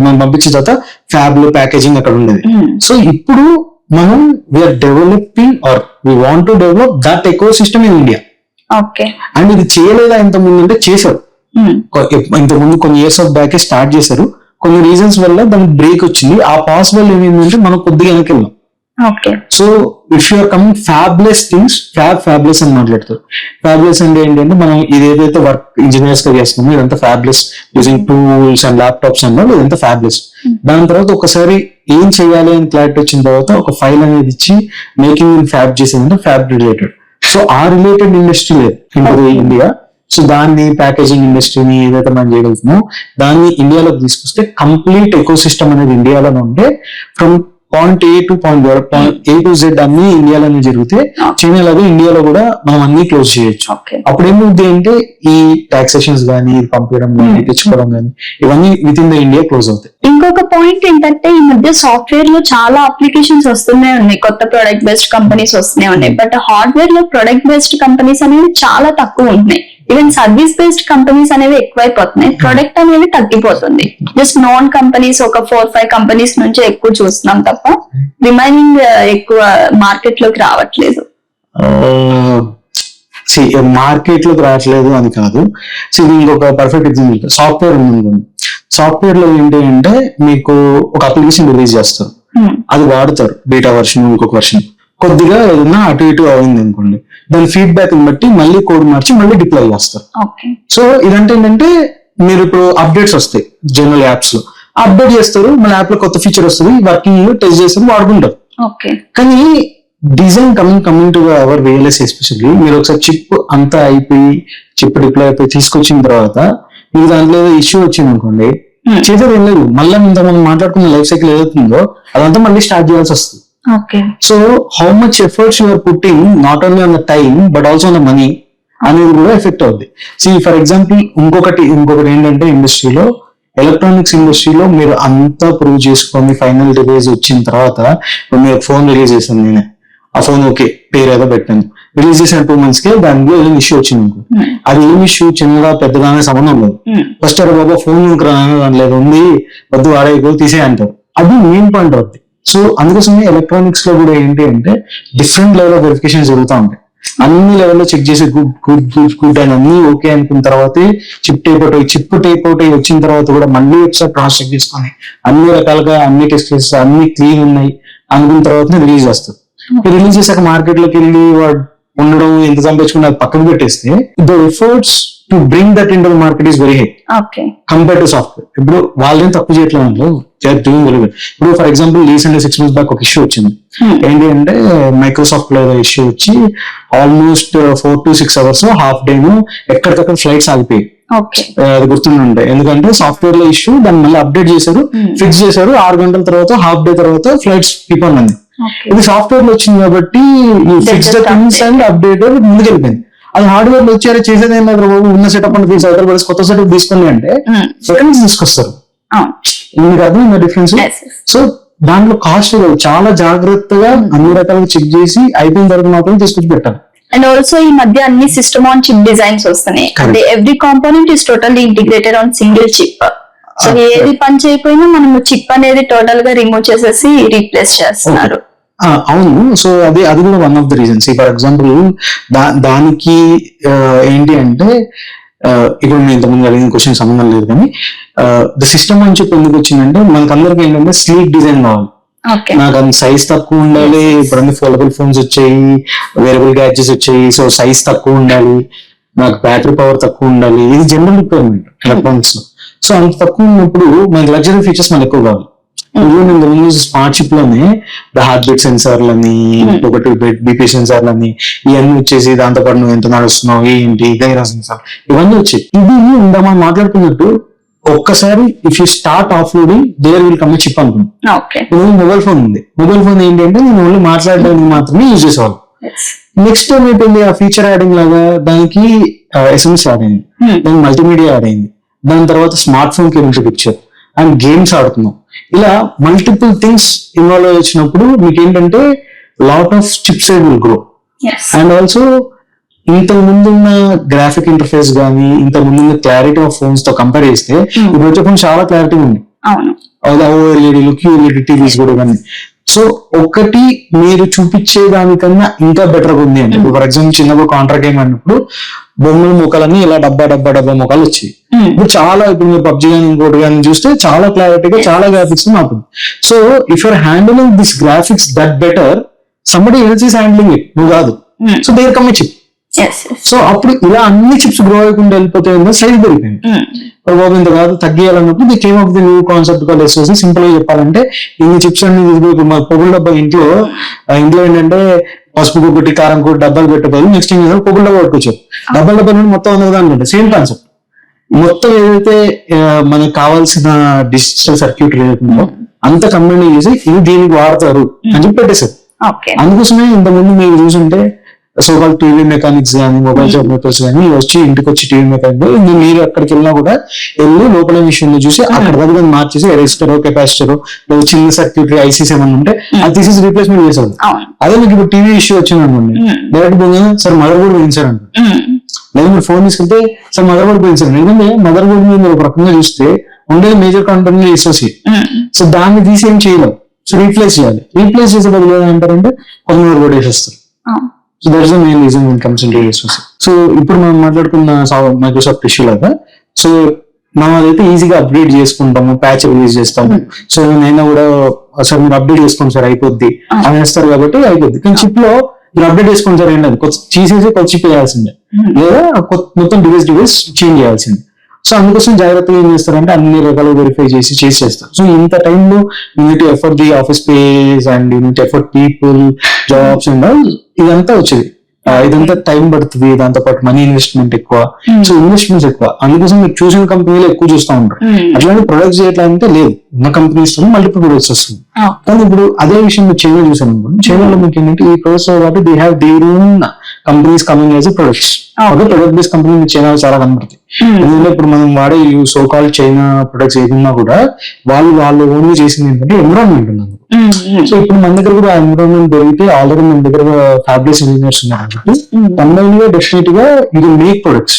మనం పంపించిన తర్వాత ఫ్యాబ్ లో ప్యాకేజింగ్ అక్కడ ఉండేది. సో ఇప్పుడు మనం we are developing or we want to develop that eco system in India. And ఇది చేయలేదా ఇంతకుముందు అంటే చేశారు. ఇంతకుముందు కొన్ని ఇయర్స్ ఆఫ్ బ్యాక్ స్టార్ట్ చేశారు, కొన్ని రీజన్స్ వల్ల దానికి బ్రేక్ వచ్చింది. ఆ పాస్ వల్ల ఏమైందంటే మనం కొద్దిగా వెనక్కి వెళ్ళాం. So if you're coming fabless things, fabless అని మాట్లాడతారు. ఫ్యాబ్లెస్ అంటే ఏంటంటే మనం ఇదేదైతే వర్క్ ఇంజనీర్స్ గా చేస్తున్నామో ఇదంతా fables, using tools and laptops అన్నది ఇదంతా ఫ్యాబ్లెస్. దాని తర్వాత ఒకసారి ఏం చేయాలి అని క్లారిటీ వచ్చిన తర్వాత ఒక ఫైల్ అనేది ఇచ్చి మేకింగ్ ఇన్ ఫ్యాబ్ చేసేదంటే ఫ్యాబ్ రిలేటెడ్. సో ఆ రిలేటెడ్ ఇండస్ట్రీ లేదు ఇప్పుడు ఇండియా. సో దాన్ని ప్యాకేజింగ్ ఇండస్ట్రీని ఏదైతే మనం చేయగలుగుతున్నామో దాన్ని ఇండియాలోకి తీసుకొస్తే కంప్లీట్ ఎకో సిస్టమ్ అనేది ఇండియాలోనే ఉంటే from point A to point A to Z అన్ని ఇండియాలోనే జరిగితే చైనాలో ఇండియాలో కూడా మనం అన్ని క్లోజ్ చేయొచ్చు. అప్పుడు ఏమవుతుంది అంటే ఈ టాక్సేషన్స్ కానీ పంపించడం కానీ తెచ్చుకోవడం కానీ ఇవన్నీ with in the India close అవుతాయి. ఇంకొక పాయింట్ ఏంటంటే ఈ మధ్య సాఫ్ట్వేర్ లో చాలా అప్లికేషన్స్ వస్తూనే ఉన్నాయి, కొత్త ప్రొడక్ట్ బేస్డ్ కంపెనీస్ వస్తూనే ఉన్నాయి. బట్ హార్డ్వేర్ లో ప్రొడక్ట్ బేస్డ్ కంపెనీస్ అనేవి చాలా తక్కువ ఉంటున్నాయి. ఈవెన్ సర్వీస్ బేస్డ్ కంపెనీస్ అనేవి ఎక్కువైపోతున్నాయి, ప్రొడక్ట్ అనేది తగ్గిపోతుంది. జస్ట్ నాన్ కంపెనీస్ ఒక 4-5 కంపెనీస్ నుంచి ఎక్కువ చూస్తున్నాం తప్ప రిమైనింగ్ ఎక్కువ మార్కెట్ లోకి రావట్లేదు. మార్కెట్ లోకి రావట్లేదు అని కాదు. సో ఇది ఇంకొక పర్ఫెక్ట్ ఎగ్జాంపుల్ సాఫ్ట్వేర్ ఉంది. సాఫ్ట్వేర్ లో ఏంటి అంటే మీకు ఒక అప్లికేషన్ రిలీజ్ చేస్తారు, అది వాడతారు బీటా వర్షన్ ఇంకొక వర్షన్, కొద్దిగా ఏదైనా అటు ఇటు అయింది అనుకోండి, దాని ఫీడ్బ్యాక్ బట్టి మళ్ళీ కోడ్ మార్చి మళ్ళీ డిప్లాయ్ చేస్తారు. సో ఇదంటే ఏంటంటే మీరు ఇప్పుడు అప్డేట్స్ వస్తాయి జనరల్ యాప్స్ లో, అప్డేట్ చేస్తారు, మన యాప్ లో కొత్త ఫీచర్ వస్తుంది, వర్కింగ్ టెస్ట్ చేస్తారు, వాడుకుంటారు. కానీ design coming to our VLSI especially మీరు ఒకసారి చిప్ అంతా అయిపోయి చిప్ డిప్లాయ్ అయిపోయి తీసుకొచ్చిన తర్వాత మీకు దాంట్లో ఇష్యూ వచ్చింది అనుకోండి, చేసేది ఏం లేదు, మళ్ళీ ఇంత మనం మాట్లాడుకున్న లైఫ్ సైకిల్ ఏదవుతుందో అదంతా మళ్ళీ స్టార్ట్ చేయాల్సి వస్తుంది. So how much efforts you're putting not only on the time but also on the money అనేది కూడా ఎఫెక్ట్ అవుతుంది. సి ఫర్ ఎగ్జాంపుల్ ఇంకొకటి ఏంటంటే ఇండస్ట్రీలో ఎలక్ట్రానిక్స్ ఇండస్ట్రీలో మీరు అంతా ప్రూవ్ చేసుకొని ఫైనల్ రిలీజ్ వచ్చిన తర్వాత మీరు ఫోన్ రిలీజ్ చేశాను, నేనే ఆ ఫోన్ ఓకే పేరు ఏదో పెట్టాను, రిలీజ్ చేసిన 2 months కే దానిలో ఏదో ఇష్యూ వచ్చింది. అది ఏం ఇష్యూ, చిన్నగా పెద్దగానే సంబంధం లేదు. ఫస్ట్ బాబా ఫోన్ దాంట్లో ఏదో ఉంది వద్దు వాడే తీసే అంటారు, అది మెయిన్ పాయింట్ అవుతుంది. సో అందుకోసమే ఎలక్ట్రానిక్స్ లో కూడా ఏంటి అంటే డిఫరెంట్ లెవెల్ ఆఫ్ వెరిఫికేషన్ జరుగుతూ ఉంటాయి. అన్ని లెవెల్లో చెక్ చేసి గుడ్ అని అన్ని ఓకే అనుకున్న తర్వాత చిప్ టేప్ అవుట్ వచ్చిన తర్వాత కూడా మళ్ళీ ఒకసారి క్రాస్ చెక్ చేసుకొని అన్ని రకాలుగా అన్ని టెస్ట్ కేసెస్ అన్ని క్లీన్ ఉన్నాయి అనుకున్న తర్వాత రిలీజ్ చేస్తారు. రిలీజ్ చేశాక మార్కెట్ లోకి వెళ్ళి వాడు ఉండడం ఎంత సంపాదించుకుని అది పక్కన పెట్టేస్తే the efforts to bring that in to market is very high compare to software. ఇప్పుడు వాళ్ళేం తప్పు చేయట్లేదు, ఇప్పుడు for example recent 6 months back ఒక ఇష్యూ వచ్చింది. ఏంటి అంటే మైక్రోసాఫ్ట్ లో ఇష్యూ వచ్చి almost 4 to 6 hours half day ఎక్కడికక్కడ ఫ్లైట్స్ ఆగిపోయి అది గుర్తుండే. ఎందుకంటే సాఫ్ట్వేర్ లో ఇష్యూ దాన్ని మళ్ళీ అప్డేట్ చేశారు, ఫిక్స్ చేశారు, 6 గంటల తర్వాత హాఫ్ డే తర్వాత ఫ్లైట్స్ కీప్ ఆన్ ఉంది. ఇది సాఫ్ట్వేర్ లో వచ్చింది కాబట్టి fix the things and update ముందుకెళ్ళిపోయింది. అది హార్డ్వేర్ లో వచ్చారు చేసేది ఏం లేదు బాబు, ఉన్న సెటప్ అని తీసి అవతల పడేసి కొత్త సెటప్ తీసుకోండి అంటే సెకండ్స్ తీసుకొస్తారు. మీకు అర్థం డిఫరెన్స్. సో దాంట్లో కాస్ట్ చాలా జాగ్రత్తగా అన్ని రకాలుగా చెక్ చేసి అయిపోయిన తర్వాత మాత్రం తీసుకొచ్చి పెట్టాలి. అండ్ ఆల్సో ఈ మధ్య అన్ని సిస్టమ్ ఆన్ చిప్ డిజైన్స్ వస్తున్నాయి. అంటే every component is totally integrated on single chip. So ఏది పని చేయకపోయినా మనం చిప్ అనేది టోటల్ గా రిమూవ్ చేసేసి రీప్లేస్ చేస్తున్నారు. అవును. సో అది కూడా one of the reasons. For example దానికి ఏంటి అంటే ఇప్పుడు నేను ఇంతకుముందు అడిగిన క్వశ్చన్ సంబంధం లేదు, కానీ ద సిస్టమ్ అని చెప్పి ఎందుకు వచ్చిందంటే మనకు అందరికి ఏంటంటే స్లీక్ డిజైన్ కావాలి. నాకు అంత సైజ్ తక్కువ ఉండాలి. ఇప్పుడు అన్ని ఫోల్డబుల్ ఫోన్స్ వచ్చాయి, వేరబుల్ గ్యాడ్జెట్స్ వచ్చాయి. సో సైజ్ తక్కువ ఉండాలి, నాకు బ్యాటరీ పవర్ తక్కువ ఉండాలి. ఇది జనరల్ రిక్వైర్మెంట్ ఎలక్ట్రానిక్స్ లో. సో అంత తక్కువ ఉన్నప్పుడు మనకి లగ్జరీ ఫీచర్స్ మనకు ఎక్కువ కావాలి. స్మార్ట్ చిప్ లోనే హార్ట్ బీట్ సెన్సార్లని, ఒకటి బీపీ సెన్సార్లని ఇవన్నీ వచ్చేసి దాంతో పాటు నువ్వు ఎంత నడుస్తున్నావు ఏంటి గైరా సెన్సార్ ఇవన్నీ వచ్చాయి. ఇది ఇందా మనం మాట్లాడుకున్నట్టు ఒక్కసారి if you start offloading there will come chip అనుకున్నాం. మొబైల్ ఫోన్ ఉంది. మొబైల్ ఫోన్ ఏంటంటే నేను ఓన్లీ మాట్లాడడానికి మాత్రమే యూజ్ చేసేవాళ్ళు. నెక్స్ట్ టైం ఏంటండి ఆ ఫీచర్ యాడింగ్ లాగా దానికి ఎస్ఎంఎస్ యాడ్ అయింది, దానికి మల్టీమీడియా యాడ్ అయింది, దాని తర్వాత స్మార్ట్ ఫోన్ కి పిక్చర్ అండ్ గేమ్స్ ఆడుతున్నాం. ఇలా మల్టిపుల్ థింగ్స్ ఇన్వాల్వ్ వచ్చినప్పుడు మీకు ఏంటంటే lot of chip side will grow. And also ఇంతకు ముందున్న గ్రాఫిక్ ఇంటర్ఫేస్ కానీ ఇంతకు ముందున్న క్లారిటీ ఆఫ్ ఫోన్స్ తో కంపేర్ చేస్తే ఇప్పుడు వచ్చే ఫోన్ చాలా క్లారిటీ ఉంది. ఓఎల్ఈడీలు క్యూఎల్ఈడీ టీవీస్ కూడా ఇవన్నీ. సో ఒకటి మీరు చూపించే దానికన్నా ఇంకా బెటర్ గా ఉంది అంటే ఫర్ ఎగ్జాంపుల్ చిన్నప్పుడు కాంట్రా గేమ్ అన్నప్పుడు బొమ్మల ముఖాలన్నీ ఇలా డబ్బా ముఖాలు వచ్చాయి. ఇప్పుడు చాలా ఇప్పుడు మీరు పబ్జి కానీ ఇంకోటి కానీ చూస్తే చాలా క్లారిటీగా చాలా గ్రాఫిక్స్ మారుతుంది. So if you're handling this graphics that better somebody else is handling it, నువ్వు కాదు. So there come a chip. So అప్పుడు ఇలా అన్ని చిప్స్ గ్రో అయ్యకుండా వెళ్ళిపోతే సైజ్ పెరిగిపోయింది. బాబు ఇంత కాదు తగ్గియాలన్నప్పుడు the came of the new concept call SOC. Simple గా చెప్పాలంటే ఇన్ని చిప్స్ అన్ని మా పొగుల డబ్బా ఇంట్లో ఏంటంటే పసుపు ఒకటి కారం కూడా డబ్బాలు పెట్టబోదు నెక్స్ట్ ఏం చేస్తారు పొగుల డబ్బా పట్టుకొచ్చారు. డబ్బా నుండి మొత్తం ఉన్నది అనుకుంటే సేమ్ కాన్సెప్ట్. మొత్తం ఏదైతే మనకు కావాల్సిన డిజిటల్ సర్క్యూట్ ఏదైతుందో అంత కంబైన్ చేసి ఇది దీనికి వాడతారు అని చెప్పి పెట్టేశారు. అందుకోసమే ఇంతకుముందు మీరు చూసుంటే సోకాల్ టీవీ మెకానిక్స్ కానీ మొబైల్ షాప్ మెకర్స్ కానీ వచ్చి ఇంటికి వచ్చి టీవీ మెకానిక్ మీరు అక్కడికి వెళ్ళినా కూడా వెళ్ళి లోపల విషయం చూసి అక్కడ దగ్గర మార్చేసి రెజిస్టర్ కెపాసిటర్ లేదా చిన్న సర్క్యూట్ ఐసీస్ ఏమన్నా ఉంటే అది తీసేసి రీప్లేస్మెంట్ చేసేవాళ్ళు. అదే మీకు ఇప్పుడు టీవీ ఇష్యూ వచ్చింది అనుకోండి, డైరెక్ట్ పోగా సార్ మదర్ బోర్డ్ పోయించారంట, లేదా మీరు ఫోన్ తీసుకుంటే సార్ మదర్ బోర్డ్ పోయించారు. ఎందుకంటే మదర్ బోర్డ్ మీద ఒక రకంగా చూస్తే ఉండేది మేజర్ కాంపోనెంట్ ఎస్ఓసి. సో దాన్ని తీసి ఏం చేయలేం. సో రీప్లేస్ చేయాలి. రీప్లేస్ చేసే బదులు ఏమంటారంటే కొంత మదర్ బోర్డ్ వేసేస్తారు. So that's the main reason when it comes into SOC. So ఇప్పుడు మనం మాట్లాడుకున్న మైక్రోసాఫ్ట్ ఇష్యూ లాగా సో మనం అదైతే ఈజీగా అప్డేట్ చేసుకుంటాము, ప్యాచ్ రిలీజ్ చేస్తాము. సో నేను కూడా సార్ మీరు అప్డేట్ చేసుకోండి సార్ అయిపోద్ది అనేస్తారు కాబట్టి అయిపోద్ది. కానీ చిప్ లో మీరు అప్డేట్ చేసుకోండి సార్ ఏంటది తీసేసి కొత్త చిప్ వేయాల్సిందే, లేదా మొత్తం డివైస్ చేంజ్ చేయాల్సిందే. సో అందుకోసం జాగ్రత్తగా ఏం చేస్తారంటే అన్ని రకాలు వెరిఫై చేసి చేస్తారు. సో ఇంత టైంలో unit effort the office space and unit effort people jobs and ఇదంతా వచ్చేది. ఇదంతా టైం పడుతుంది, దాంతో పాటు మనీ ఇన్వెస్ట్మెంట్ ఎక్కువ. సో ఇన్వెస్ట్మెంట్స్ ఎక్కువ. అందుకోసం మీరు చూసిన కంపెనీలో ఎక్కువ చూస్తూ ఉంటారు. అట్లాంటి ప్రొడక్ట్స్ చేయట్లంటే లేదు, ఉన్న కంపెనీస్ మల్టిపుల్ ప్రొడక్ట్స్ వస్తుంది. కానీ ఇప్పుడు అదే విషయం మీరు చైనా చూసాను అనుకోండి, చైనాలో మీకు ఏంటంటే ఈ ప్రొడక్ట్స్ కాబట్టి they have their own companies coming as products. Product based company చైనాలో చాలా కనబడుతుంది. ఎందుకంటే ఇప్పుడు మనం వాడే సో కాల్డ్ చైనా ప్రొడక్ట్స్ ఏదన్నా కూడా వాళ్ళు ఓన్లీ చేసింది ఏంటంటే ఎన్విరాన్మెంట్ ఉన్నది. సో ఇప్పుడు మన దగ్గర కూడా ఎన్విరాన్మెంట్ దొరికితే ఆల్రెడీ మన దగ్గర ఫ్యాబ్రిక్స్ ఇంజనీర్స్ ఉన్నారు కాబట్టి కంబైన్ గా డెఫినెట్ గా ఇది మేక్ ప్రొడక్ట్స్.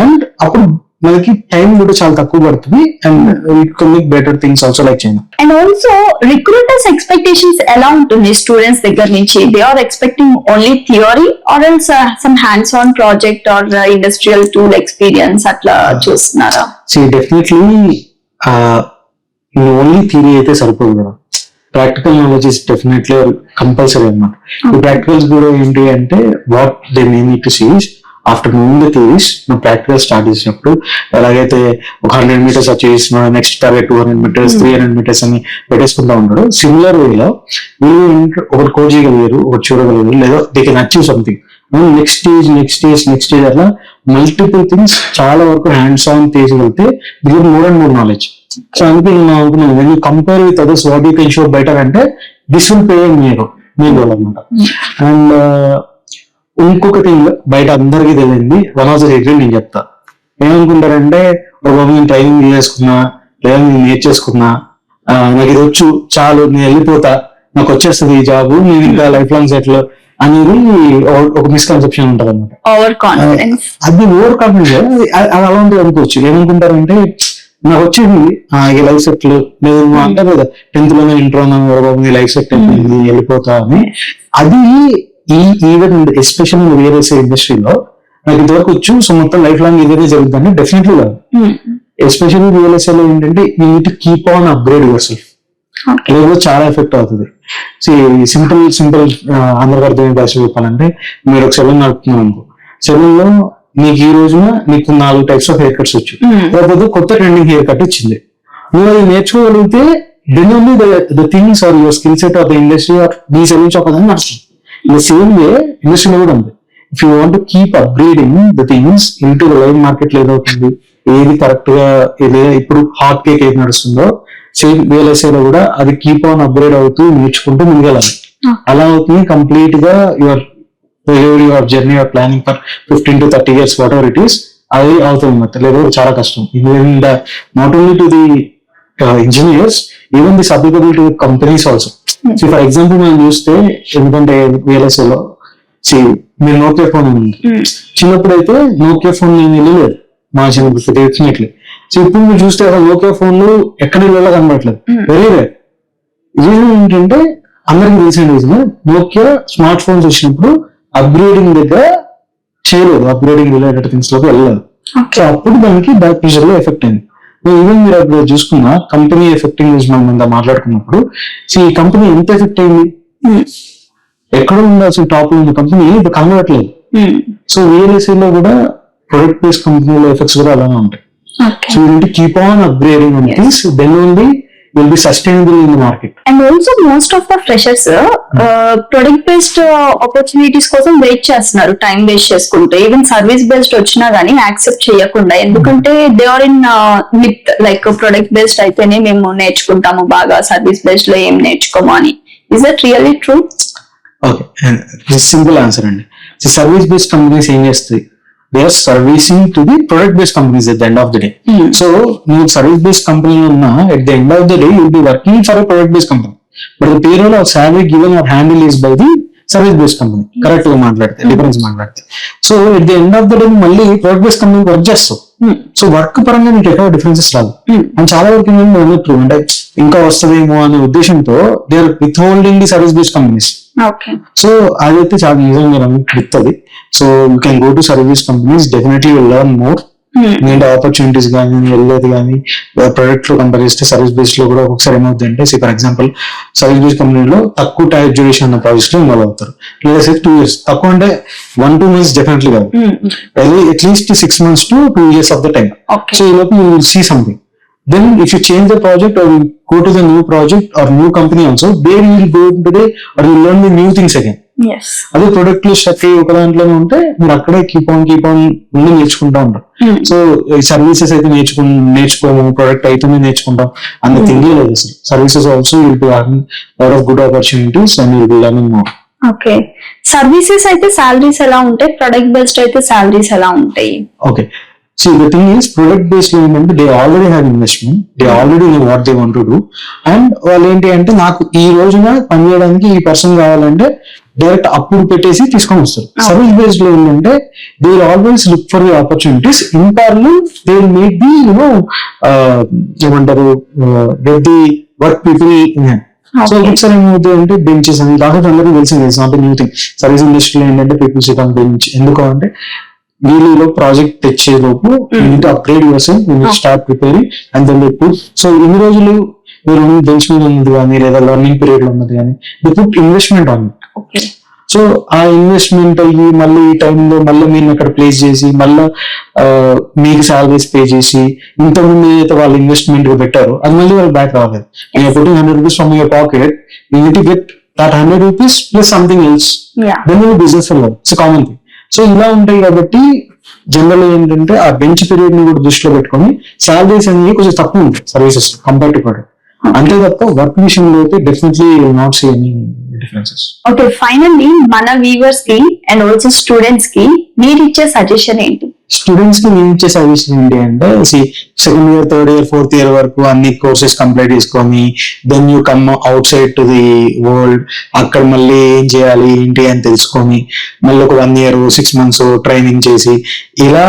అండ్ అప్పుడు మనకి టైం కూడా చాలా తక్కువ పడుతుంది and it can make better things also like China. And also recruiters expectations ఎలా ఉంటుంది స్టూడెంట్స్ దగ్గర నుంచి? They are expecting only theory or else some hands on project or industrial tool experience అట్లా చూస్తున్నారా? డెఫినెట్లీ ఓన్లీ థియరీ అయితే సరిపోదు కదా, practical knowledge is definitely compulsory అన్నమాట. ఈ ప్రాక్టికల్స్ కూడా ఏంటి అంటే what they need to see after knowing the theories నువ్వు ప్రాక్టికల్ స్టార్ట్ చేసినప్పుడు ఎలాగైతే ఒక 100 meters అచీవ్ చేస్తున్నాడు, నెక్స్ట్ టార్గెట్ 200 meters 300 meters అని పెట్టేసుకుంటా ఉంటాడు. సిమిలర్ వేలో వీళ్ళు ఒకటి కోడ్ చేయగలిగారు, ఒకటి చూడగలిగారు, లేదా they can achieve something. Next stage అట్లా మల్టిపుల్ థింగ్స్ చాలా వరకు హ్యాండ్స్ ఆన్ తీసుకోగలిగితే దీని more and more knowledge. So అందుకే నేను అనుకున్నాను when you compare with others what you can show better అంటే దిస్ విల్ పే మీరు అనమాట. అండ్ ఇంకొక థింగ్ బయట అందరికీ తెలియంది, వన్ ఆఫ్ ద రీజన్ నేను చెప్తా. ఏమనుకుంటారంటే బాబు నేను ట్రైనింగ్ చేసుకున్నా లేదా నేను నేర్చేసుకున్నా, నాకు ఇది వచ్చు చాలు, నేను వెళ్ళిపోతా, నాకు వచ్చేస్తుంది ఈ జాబ్, నేను ఇంకా లైఫ్ లాంగ్ సెటిల్ అనేది ఒక మిస్కన్సెప్షన్ ఉంటుంది అనమాట. Over confidence. అది ఓవర్ కాన్ఫిడెన్స్, అది అలాంటిది అనుకోవచ్చు. ఏమనుకుంటారంటే నాకు వచ్చింది ఈ లైఫ్ సెటిల్ లేదు అంటారు కదా, 10th లోనే ఇంటర్ లైఫ్ సెట్ అయిపోయింది వెళ్ళిపోతా అని. అది ఈవెన్ ఎస్పెషల్ రియల్ ఎస్టేట్ ఇండస్ట్రీలో నాకు ఇంతవరకు వచ్చు, సో మొత్తం లైఫ్ లాంగ్ ఇదే జరుగుతుంది డెఫినెట్లీ కాదు. ఎస్పెషల్లీ రియల్ ఎస్టేట్ లో ఏంటంటే you need to keep on upgrade your self, లేకపోతే చాలా ఎఫెక్ట్ అవుతుంది. సింపుల్ అందరికి అర్థమయ్యే భాష చెప్పాలంటే, మీరు ఒక సెలూన్ నడుపుతున్నాం అనుకో, సెలూన్ లో నీకు ఈ రోజున నీకు 4 టైప్స్ ఆఫ్ హెయిర్ కట్స్ వచ్చు, లేకపోతే కొత్త ట్రెండింగ్ హెయిర్ కట్ వచ్చింది, నువ్వు అది నేర్చుకోగలిగితే then only the things are your skill set of the industry or నీ సెలూన్ షాప్ అని నడుస్తుంది. ద సేమ్ వే ఇండస్ట్రీలో కూడా ఉంది. If you want keep upgrading the things in to live market లో ఏదవుతుంది, ఏది కరెక్ట్ గా ఇప్పుడు హాట్ కేక్ ఏది నడుస్తుందో సేమ్ రియల్ ఎస్టేట్ లో కూడా అది కీప్ ఆన్ అప్గ్రేడ్ అవుతూ నేర్చుకుంటూ ముందుకెళ్ళాలి. అలా అవుతుంది కంప్లీట్ గా your journey or planning for 15 to 30 years what ever it is, అది అవుతుంది మొత్తం. లేదు చాలా కష్టం. Not only to the engineers, even this applicable to companies also. So for example మనం చూస్తే, ఎందుకంటే రియల్ ఎస్టేట్ లో మీరు నోకియా ఫోన్ ఉంది, చిన్నప్పుడు అయితే నోకియా ఫోన్ నేను వెళ్ళలేదు మా చిన్నప్పుడు డెఫినెట్లీ. సో ఇప్పుడు మీరు చూస్తే నోకియా ఫోన్లు ఎక్కడ వెళ్ళా కనబడట్లేదు, వెరీ రేర్. రీజన్ ఏంటంటే అందరికి తెలిసిన రీజన్, నోకియా స్మార్ట్ ఫోన్స్ వచ్చినప్పుడు అప్గ్రేడింగ్ దగ్గర చేయలేదు, అప్గ్రేడింగ్ రిలేటెడ్ థింగ్స్ లోకి వెళ్ళలేదు. సో అప్పుడు దానికి బ్యాక్ ప్రెషర్ లో ఎఫెక్ట్ అయింది. ఈవెన్ మీరు అప్పుడు చూసుకున్న కంపెనీ ఎఫెక్టింగ్ మనం అంతా మాట్లాడుకున్నప్పుడు, సో ఈ కంపెనీ ఎంత ఎఫెక్ట్ అయింది, ఎక్కడ ఉండాల్సిన టాప్ లో ఉన్న కంపెనీ ఇప్పుడు కనబడట్లేదు. సో రియల్ ఎస్టేట్ లో కూడా ప్రొడక్ట్ బేస్డ్ కంపెనీల ఎఫెక్ట్స్ కూడా అలానే ఉంటాయి. So you need to keep on upgrading on things, then only will be sustainable in the market. And also most of the freshers product based opportunities కోసం wait చేస్తున్నారు, time waste చేసుకుంటే. Even service based వచ్చినా గానీ accept చేయకుండా, ఎందుకంటే they are in myth, like product based అయితేనే మేము నేర్చుకుంటాము బాగా, సర్వీస్ బేస్డ్ లో ఏం నేర్చుకోము అని. Is that really true? Okay, simple answer అండి. సర్వీస్ బేస్డ్ కంపెనీస్ ఏం చేస్తాయి, they are servicing to the product based companies at the end of the day. So you service based company unna, at the end of the day you will be working for a product based company, but the payroll or salary given or handle is by the service based company. Correct గా మాట్లాడితే, difference మాట్లాడితే. So at the end of the day మళ్ళీ product based company work చేస్తావు. So work పరంగా నీకు ఎక్కడ differences రాదు. And చాలా వరకు ఏంటంటే ట్రూ అంటే ఇంకా వస్తుందేమో అనే ఉద్దేశంతో they are with holding the service based companies. So అదైతే చాలా నిజంగా విత్తది. So you can go to service companies, definitely will learn more. ఎందుకంటే ఆపర్చునిటీస్ కానీ వెళ్ళేది కానీ ప్రొడక్ట్ లో కంపేర్ చేస్తే సర్వీస్ బేస్డ్ లో కూడా ఒకసారి ఏమవుతుంది అంటే, ఫర్ ఎగ్జాంపుల్ సర్వీస్ బేస్డ్ కంపెనీలో తక్కువ టైం డ్యూరేషన్ ఉన్న ప్రాజెక్ట్స్ లో ఇన్వాల్వ్ అవుతారు. లేదా 2 years, తక్కువ అంటే 1-2 months డెఫినెట్లీ కాదు, at least 6 months to 2 years of the time. So ఈ లోపు you will see something. Then if you change the project or you go to the new project or new company also, there you will go into the or you learn the new things again. Yes. అదే product లో stuck అయ్యి ఒక దాంట్లోనే ఉంటే మీరు అక్కడే keep on ఉండి నేర్చుకుంటా ఉంటారు. సో సర్వీసెస్ అయితే నేర్చుకోము, ప్రొడక్ట్ అయితేనే నేర్చుకుంటాం అన్న థింగ్ లేదు అసలు. Services also will be having lot of good opportunities and will be learning more. Okay, services అయితే సాలరీస్ ఎలా ఉంటాయి, ప్రొడక్ట్ బేస్డ్ అయితే సాలరీస్ ఎలా ఉంటాయి? Okay, see the thing is product based లో ఏంటంటే they already have investment, they already know what they want to do, and వాళ్ళు ఏంటి అంటే నాకు ఈ రోజున పని చేయడానికి ఈ పర్సన్ కావాలంటే డైరెక్ట్ అప్పుడు పెట్టేసి తీసుకొని వస్తారు. సర్వీస్ బేస్డ్ లో ఏంటంటే they will always look for the opportunities in parallel, they will make the ఏమంటారు get the work people in hand. So ఒకసారి ఏమవుతుంది అంటే బెంచెస్ అని దాదాపు అందరికీ తెలిసింది, it's not new thing. Service ఇండస్ట్రీలో ఏంటంటే పీపుల్ సిట్ ఆన్ బెంచ్. ఎందుకు అంటే వీళ్ళు ప్రాజెక్ట్ తెచ్చే లోపు upgrade yourself, start preparing and then they put. So ఇన్ని రోజులు మీరు బెంచ్ మీద ఉన్నది కానీ లేదా లర్నింగ్ పీరియడ్ లో ఉన్నది కానీ they put investment on. So ఆ ఇన్వెస్ట్మెంట్ అయ్యి మళ్ళీ ఈ టైంలో మళ్ళీ మీరు అక్కడ ప్లేస్ చేసి మళ్ళీ మీకు సాలరీస్ పే చేసి ఇంతకుముందు ఏదైతే వాళ్ళు ఇన్వెస్ట్మెంట్ పెట్టారో అది మళ్ళీ వాళ్ళు బ్యాక్ రాలేదు. నేను putting 100 rupees from your pocket, you need to get that 100 rupees plus something else, then you business fellow. It's common thing. So ఇలా ఉంటాయి కాబట్టి జనరల్ ఏంటంటే ఆ బెంచ్ పీరియడ్ ని కూడా దృష్టిలో పెట్టుకొని సాలరీస్ అనేవి కొంచెం తక్కువ ఉంటాయి సర్వీసెస్ కంపేర్ టు ప్రొడక్ట్. అంతే తప్ప వర్క్ విషయంలో అయితే definitely not see any differences. Okay, finally మన వ్యూవర్స్ కి అండ్ ఆల్సో స్టూడెంట్స్ కి మీరు ఇచ్చే సజెషన్ ఏంటి? స్టూడెంట్స్ కి నేను ఇచ్చే సజెషన్ ఏంటి అంటే, second year, third year, fourth year వరకు అన్ని కోర్సెస్ కంప్లీట్ చేసుకొని then you come outside to the world. అక్కడ మళ్ళీ ఏం చేయాలి ఏంటి అని తెలుసుకొని మళ్ళీ ఒక 1 year 6 months ట్రైనింగ్ చేసి ఇలా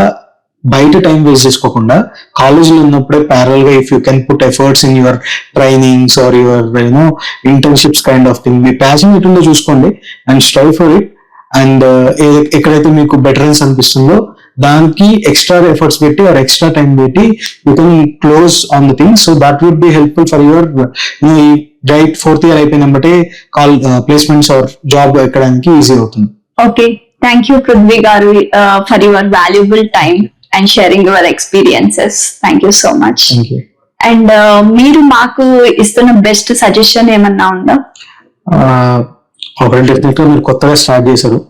బయట టైం వేస్ట్ చేసుకోకుండా కాలేజీలో ఉన్నప్పుడే ప్యారల్ గా if you can put efforts in your trainings or your internships kind of thing, మీ ప్యాషన్ ఎటుందో చూసుకోండి and strive for it. And ఎక్కడైతే మీకు బెటరెన్స్ అనిపిస్తుందో దానికి ఎక్స్ట్రా ఎఫర్ట్స్ పెట్టి ఆర్ ఎక్స్ట్రా టైం పెట్టి you can close on the thing. So that would be helpful for your right 4th year అయిపోయిన బట్టే ప్లేస్మెంట్స్ ఆర్ జాబ్ ఎక్కడానికి ఈజీ అవుతుంది. Okay, thank you Prithvi garu for your valuable time and sharing your experiences. Thank you so much. Thank you. And మీరు మాకు ఇస్తున్న best suggestion ఏమన్నా ఉందా? ఒకటి డెఫినెట్ గా మీరు కొత్తగా స్టార్ట్ చేశారు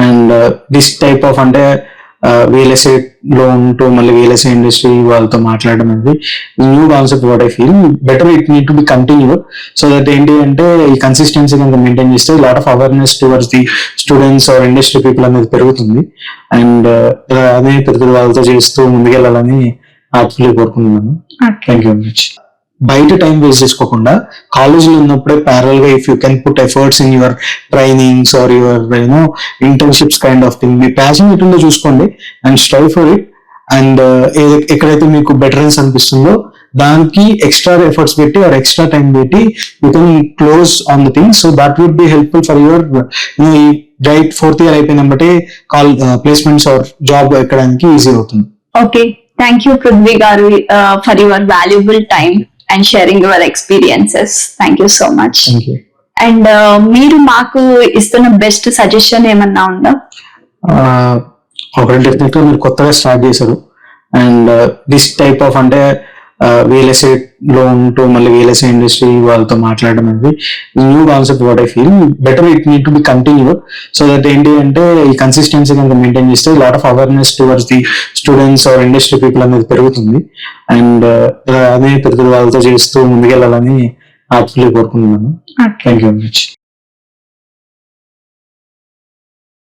అండ్ దిస్ టైప్ ఆఫ్ అంటే రియల్ ఎస్టేట్ లో ఉంటూ మళ్ళీ రియల్ ఎస్టేట్ ఇండస్ట్రీ వాళ్ళతో మాట్లాడడం అనేది new concept. What I feel better it need to be continue. So that ఏంటి అంటే ఈ కన్సిస్టెన్సీ కనుక మెయింటైన్ చేస్తే lot of awareness towards the students or industry people అనేది పెరుగుతుంది. అండ్ అదే పెద్ద వాళ్ళతో చేస్తూ ముందుకెళ్ళాలని హార్ట్ఫుల్లీ కోరుకుంటున్నాను. Thank you very much. బయట టైం వేస్ట్ చేసుకోకుండా కాలేజీలో ఉన్నప్పుడే ప్యారల్ గా if you can put efforts in your trainings or your internships kind of thing, మీ ప్యాషన్ ఎటుందో చూసుకోండి and strive for it. And ఎక్కడైతే మీకు బెటరెన్స్ అనిపిస్తుందో దానికి ఎక్స్ట్రా ఎఫర్ట్స్ పెట్టి ఆర్ ఎక్స్ట్రా టైం పెట్టి you can close on the thing. So that would be helpful for your right 4th year అయిపోయిన బట్టే ప్లేస్మెంట్స్ ఆర్ జాబ్ ఎక్కడానికి ఈజీ అవుతుంది. Okay, thank you Prithvi garu for your valuable time and sharing your experiences. Thank you so much. Thank you. And మీరు మాకు ఇస్తున్న best suggestion ఏమన్నా ఉందా? ఒకటి డెఫినెట్ గా మీరు కొత్తగా స్టార్ట్ చేశారు అండ్ దిస్ టైప్ ఆఫ్ అంటే రియల్ ఎస్టేట్ లో ఉంటూ మళ్ళీ రియల్ ఎస్టేట్ ఇండస్ట్రీ వాళ్ళతో మాట్లాడడం అనేది new concept. What I feel better it need to be continue. So that ఏంటి అంటే ఈ కన్సిస్టెన్సీ కనుక మెయింటైన్ చేస్తే lot of awareness towards the students or industry people అనేది పెరుగుతుంది. అండ్ అదే పెద్ద వాళ్ళతో చేస్తూ ముందుకెళ్ళాలని హార్ట్ఫుల్లీ కోరుకుంటున్నాను. Thank you very much.